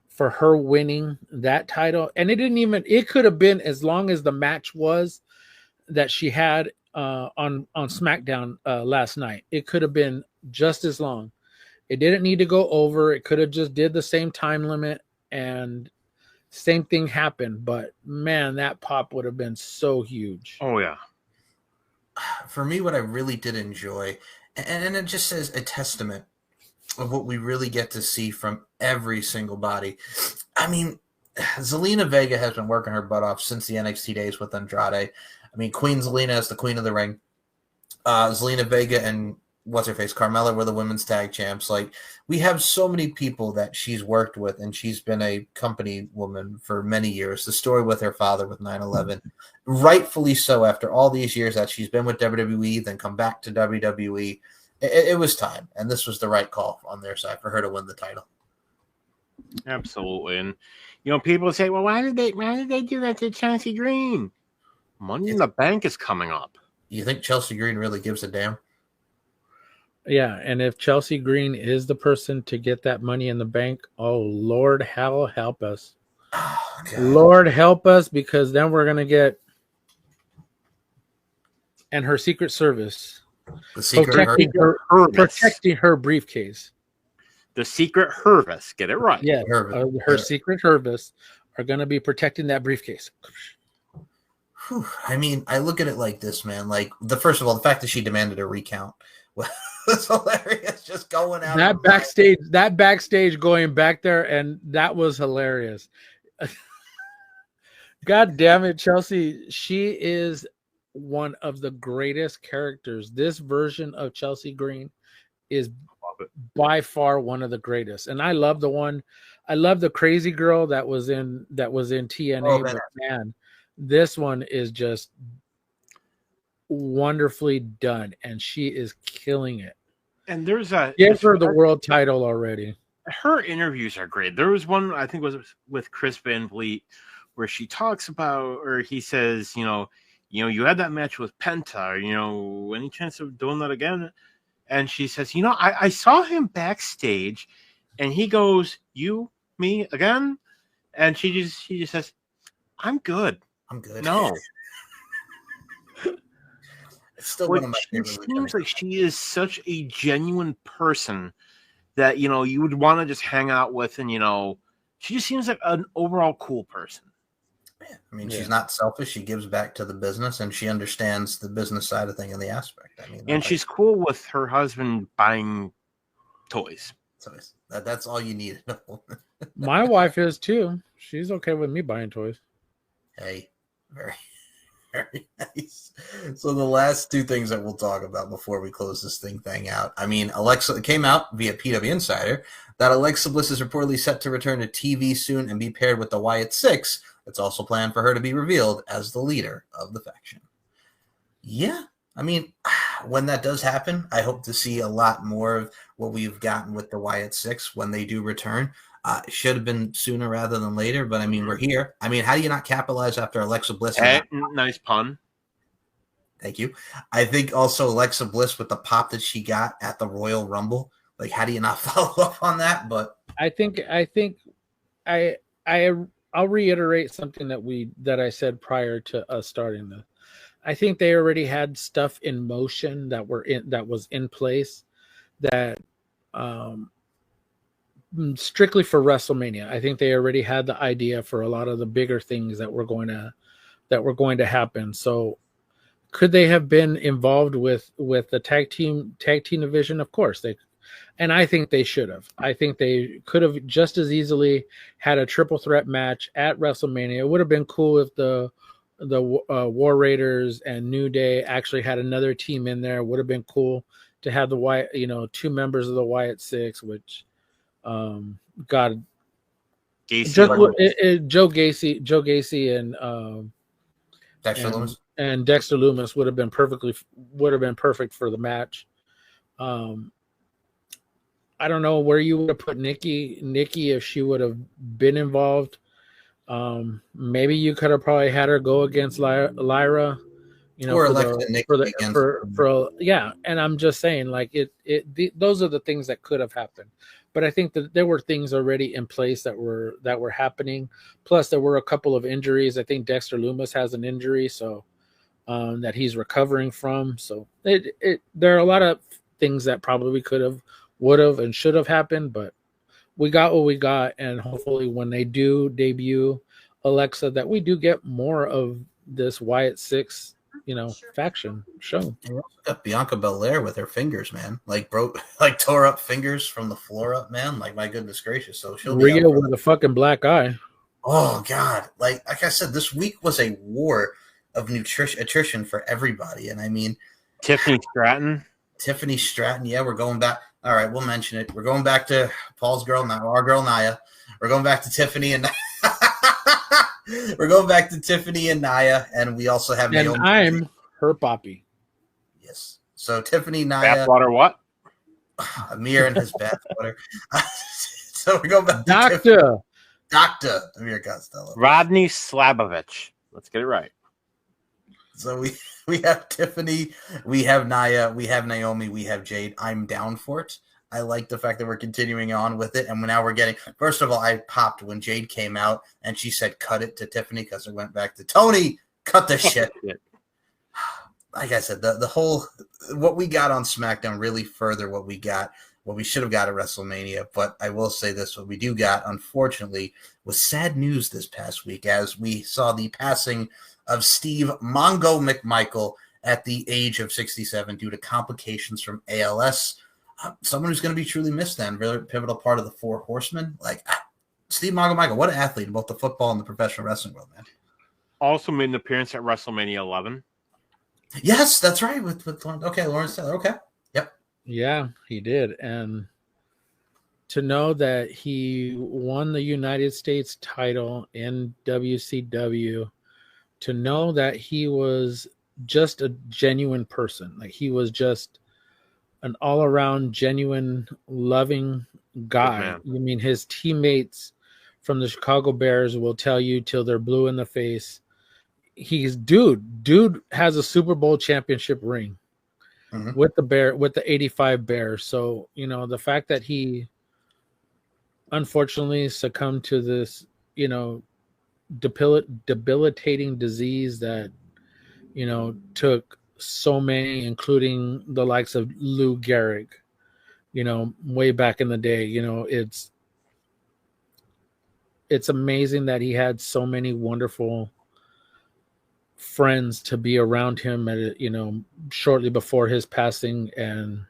for her winning that title. And it could have been as long as the match was that she had on SmackDown last night. It could have been just as long. It didn't need to go over. It could have just did the same time limit and same thing happened. But man, that pop would have been so huge. Oh yeah. For me, what I really did enjoy, and it just says a testament of what we really get to see from every single body. I mean, Zelina Vega has been working her butt off since the NXT days with Andrade. I mean, Queen Zelina is the queen of the ring. Zelina Vega and what's-her-face, Carmella were the women's tag champs. Like, we have so many people that she's worked with, and she's been a company woman for many years. The story with her father with 9/11, rightfully so, after all these years that she's been with WWE, then come back to WWE. It was time, and this was the right call on their side for her to win the title. Absolutely. And people say, well, why did they do that to Chelsea Green? Money in the Bank is coming up. You think Chelsea Green really gives a damn? Yeah, and if Chelsea Green is the person to get that Money in the Bank, oh Lord, help us. Oh, Lord help us, because then we're gonna get and her Secret Service. The Secret protecting her briefcase. The Secret Service, get it right. Yeah, her Secret Service are going to be protecting that briefcase. Whew. I mean, I look at it like this, man. Like, first of all, the fact that she demanded a recount was hilarious. Just going out. That backstage going back there, and that was hilarious. God damn it, Chelsea. She is one of the greatest characters. This version of Chelsea Green is by far one of the greatest. And I love the crazy girl that was in TNA, but man, this one is just wonderfully done, and she is killing it. And give her the world title already. Her interviews are great. There was one, I think, was with Chris Van Vliet, where she talks about, or he says, you had that match with Penta, any chance of doing that again? And she says, I saw him backstage, and he goes, you, me, again? And she just says, I'm good. No. It's still one of my favorites. It seems like she is such a genuine person that, you would want to just hang out with, and, she just seems like an overall cool person. I mean, she's not selfish. She gives back to the business, and she understands the business side of thing and the aspect. I mean, and she's cool with her husband buying toys. That's all you need. My wife is too. She's okay with me buying toys. Hey, very, very nice. So the last two things that we'll talk about before we close this thing out. I mean, Alexa came out via PW Insider that Alexa Bliss is reportedly set to return to TV soon and be paired with the Wyatt Six. It's also planned for her to be revealed as the leader of the faction. Yeah, I mean, when that does happen, I hope to see a lot more of what we've gotten with the Wyatt Six when they do return. It should have been sooner rather than later, but I mean, we're here. I mean, how do you not capitalize after Alexa Bliss? Nice pun. Thank you. I think also Alexa Bliss with the pop that she got at the Royal Rumble. Like, how do you not follow up on that? But I'll reiterate something that I said prior to us starting this. I think they already had stuff in motion that was in place that strictly for WrestleMania. I think they already had the idea for a lot of the bigger things that were going to happen. So could they have been involved with the tag team division? Of course they. And I think they should have. I think they could have just as easily had a triple threat match at WrestleMania. It would have been cool if the War Raiders and New Day actually had another team in there. Would have been cool to have the Wyatt, 2 members of the Wyatt Six, which got Joe Gacy and Dexter Loomis and Dexter Loomis would have been perfect for the match. I don't know where you would have put Nikki if she would have been involved. Maybe you could have probably had her go against Lyra, or elected Nikki yeah. And I'm just saying, like those are the things that could have happened. But I think that there were things already in place that were happening. Plus, there were a couple of injuries. I think Dexter Loomis has an injury, so that he's recovering from. So there are a lot of things that probably could have, would have, and should have happened. But we got what we got, and hopefully, when they do debut Alexa, that we do get more of this Wyatt Six, faction show. And we also got Bianca Belair with her fingers, man. Tore up fingers from the floor up, man. Like, my goodness gracious. So she'll be Rhea with a fucking black eye. Oh God. Like I said, this week was a war of attrition for everybody. And I mean, Tiffany Stratton. Yeah, we're going back. All right, we'll mention it. We're going back to Paul's girl, now our girl Nia. We're going back to Tiffany and we're going back to Tiffany and Nia, and we also have and Naomi. I'm her poppy. Yes. So Tiffany, Nia. Bathwater what? Amir and his bathwater. So we're going back to Doctor Amir Costello. Rodney Slabovich. Let's get it right. So we have Tiffany, we have Nia, we have Naomi, we have Jade. I'm down for it. I like the fact that we're continuing on with it. And now we're getting, first of all, I popped when Jade came out and she said, cut it to Tiffany, because it went back to Tony, cut the shit. Like I said, the whole, what we got on SmackDown really further what we should have got at WrestleMania. But I will say this, what we do got, unfortunately, was sad news this past week, as we saw the passing of Steve Mongo McMichael at the age of 67 due to complications from ALS. Someone who's going to be truly missed then, really pivotal part of the Four Horsemen. Like, Steve Mongo McMichael, what an athlete in both the football and the professional wrestling world, man. Also made an appearance at WrestleMania 11. Yes, that's right. With Lawrence Taylor. Okay. Yep. Yeah, he did. And to know that he won the United States title in WCW, to know that he was just a genuine person, like he was just an all-around genuine loving guy. You mean his teammates from the Chicago Bears will tell you till they're blue in the face, he's dude has a Super Bowl championship ring with the 85 Bears. So the fact that he unfortunately succumbed to this debilitating disease that took so many, including the likes of Lou Gehrig, way back in the day. It's amazing that he had so many wonderful friends to be around him at shortly before his passing. And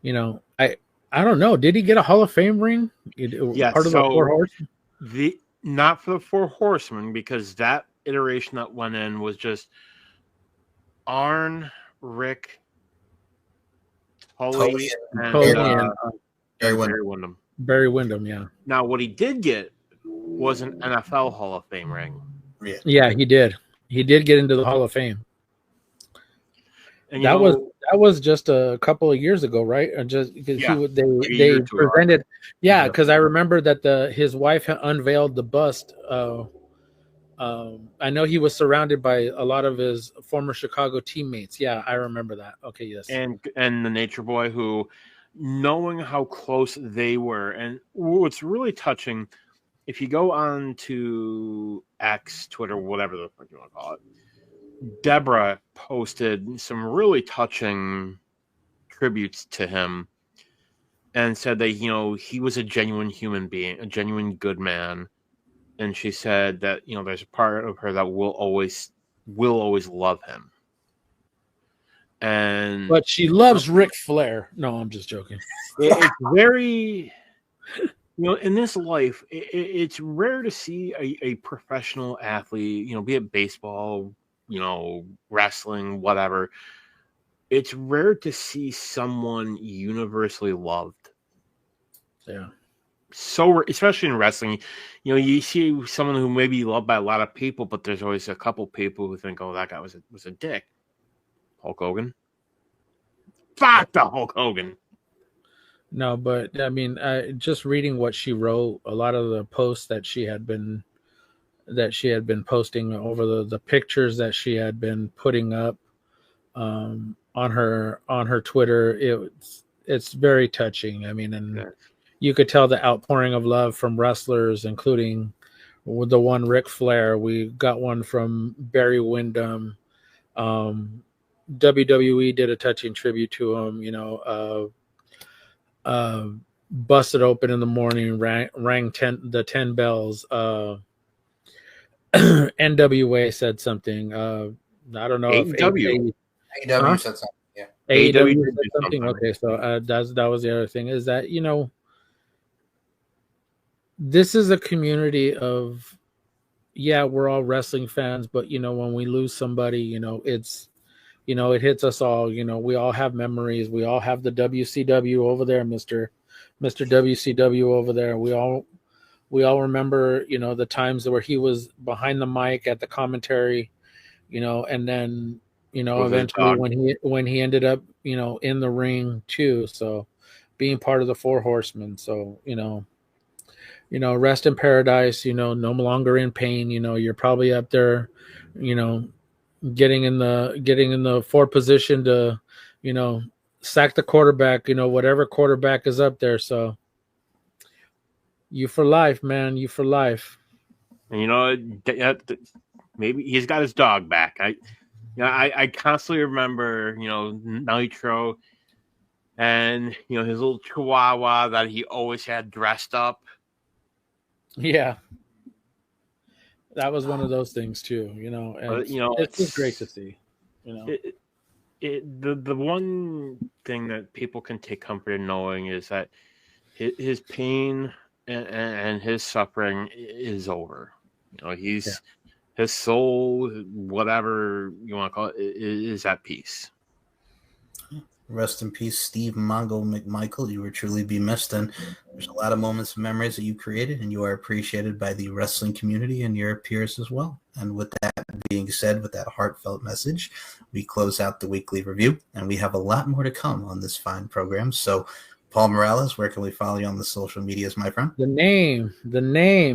I don't know, did he get a Hall of Fame ring? Yes, part of the Four Horsemen? Not for the Four Horsemen, because that iteration that went in was just Arn, Rick, Tully, and Barry Windham. Barry Windham, yeah. Now, what he did get was an NFL Hall of Fame ring. Yeah, he did. He did get into the Hall of Fame. And that was just a couple of years ago, right? Or just because they presented, because I remember that his wife unveiled the bust. I know he was surrounded by a lot of his former Chicago teammates. Yeah, I remember that. Okay, yes. And the Nature Boy, who, knowing how close they were, and what's really touching, if you go on to X, Twitter, whatever the fuck you want to call it, Deborah posted some really touching tributes to him and said that, he was a genuine human being, a genuine good man. And she said that, there's a part of her that will always love him. But she loves Ric Flair. No, I'm just joking. It's very, in this life, it's rare to see a professional athlete, be it baseball, wrestling, whatever. It's rare to see someone universally loved. Yeah. So, especially in wrestling, you see someone who may be loved by a lot of people, but there's always a couple people who think, "Oh, that guy was a dick." Hulk Hogan. Fuck the Hulk Hogan. No, but I mean, just reading what she wrote, a lot of the posts that she had been posting over the pictures that she had been putting up on her Twitter, it's very touching. I mean, and you could tell the outpouring of love from wrestlers, including the one Ric Flair. We got one from Barry Windham. WWE did a touching tribute to him. Busted open in the morning, rang the 10 bells. NWA said something. I don't know if AEW said something. Yeah, AEW said something. Okay, so that was the other thing, is that this is a community of, we're all wrestling fans, but when we lose somebody, it's it hits us all. We all have memories. We all have the WCW over there, Mr. WCW over there. We all remember, the times where he was behind the mic at the commentary, and then, eventually when he ended up, in the ring too. So being part of the Four Horsemen. So, rest in paradise, no longer in pain. You're probably up there, getting in the fourth position to, sack the quarterback, whatever quarterback is up there. So you for life, man. You for life. And maybe he's got his dog back. I constantly remember, Nitro and, his little chihuahua that he always had dressed up. Yeah. That was one of those things too, and it's just great to see, The one thing that people can take comfort in knowing is that his pain and his suffering is over. His soul, whatever you want to call it, is at peace. Rest in peace, Steve Mongo McMichael. You will truly be missed, and there's a lot of moments and memories that you created, and you are appreciated by the wrestling community and your peers as well. And with that being said, with that heartfelt message, we close out the weekly review, and we have a lot more to come on this fine program. So, Paul Morales, where can we follow you on the social medias, my friend? The name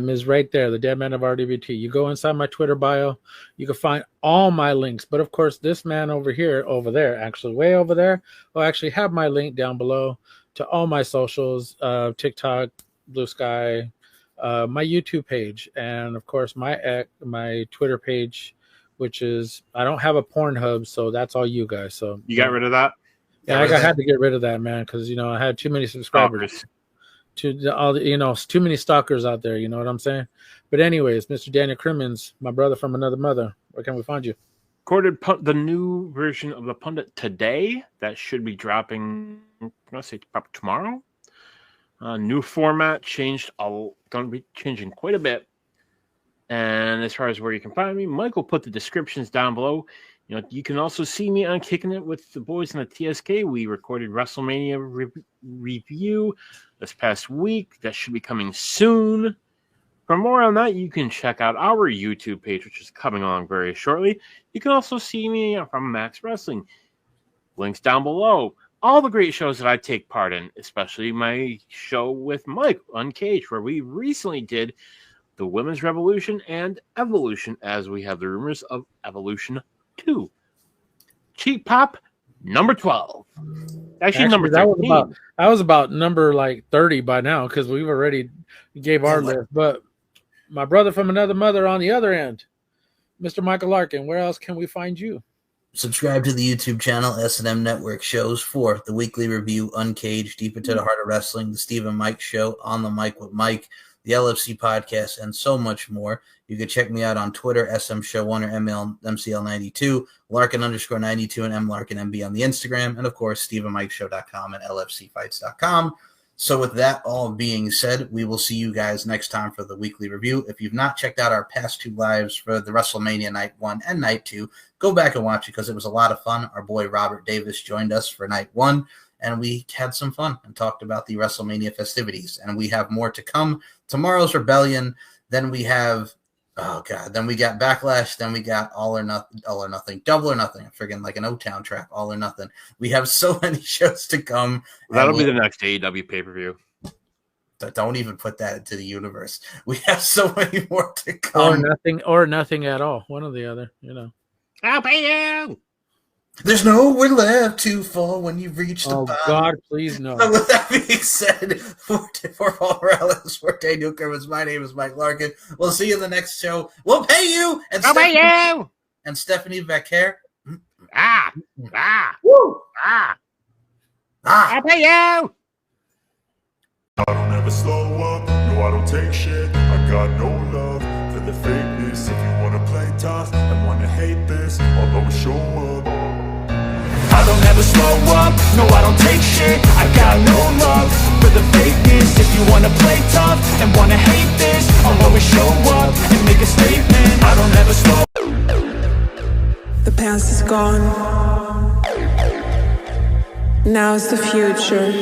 is right there, the Dead Man of RWT. You go inside my Twitter bio, you can find all my links. But of course, this man over there, actually way over there, will actually have my link down below to all my socials, TikTok, Blue Sky, my YouTube page, and of course my Twitter page, which is, I don't have a Pornhub, so that's all you guys. So you got rid of that? Yeah, I had to get rid of that, man, because I had too many subscribers, too many stalkers out there. You know what I'm saying? But anyways, Mr. Daniel Crimmins, my brother from another mother, where can we find you? Recorded the new version of the Pundit today. That should be dropping. I'm gonna say probably tomorrow. New format changed. Going to be changing quite a bit. And as far as where you can find me, Michael put the descriptions down below. You can also see me on Kicking It with the boys in the TSK. We recorded WrestleMania review this past week. That should be coming soon. For more on that, you can check out our YouTube page, which is coming along very shortly. You can also see me from Max Wrestling. Links down below. All the great shows that I take part in, especially my show with Mike, Uncaged, where we recently did the Women's Revolution and Evolution, as we have the rumors of Evolution 2. Cheap Pop number 12. Actually number 13. That was about number like 30 by now, because we've already gave our list. But my brother from another mother on the other end, Mr. Michael Larkin, where else can we find you? Subscribe to the YouTube channel, S&M Network shows for the weekly review, Uncaged, Deep Into the Heart of Wrestling, the Steve and Mike Show, On the Mic with Mike, the LFC podcast, and so much more. You can check me out on Twitter, SM Show 1 or MCL92, Larkin_92 and MLarkinMB on the Instagram, and of course, SteveandMikeShow.com and LFCfights.com. So with that all being said, we will see you guys next time for the weekly review. If you've not checked out our past 2 lives for the WrestleMania Night 1 and Night 2, go back and watch it because it was a lot of fun. Our boy Robert Davis joined us for Night 1, and we had some fun and talked about the WrestleMania festivities. And we have more to come. Tomorrow's Rebellion. Then we have, then we got Backlash. Then we got All or Nothing, Double or Nothing. I'm friggin' like an O-Town track, All or Nothing. We have so many shows to come. That'll be the next AEW pay-per-view. Don't even put that into the universe. We have so many more to come. Or nothing at all. One or the other, I'll pay you. There's nowhere left to fall when you reach the bottom. God, please no. So with that being said, for Paul Morales, for Daniel Kerwins, my name is Mike Larkin. We'll see you in the next show. We'll pay you. And I'll pay you. And Stephanie Vaquer. Woo. I'll pay you. I don't ever slow up, no I don't take shit. I got no love for the fakeness. If you wanna play tough and wanna hate this, I'll always show up. I don't ever slow up, no I don't take shit. I got no love for the fakeness. If you wanna play tough and wanna hate this, I'll always show up and make a statement. I don't ever slow. The past is gone. Now's the future.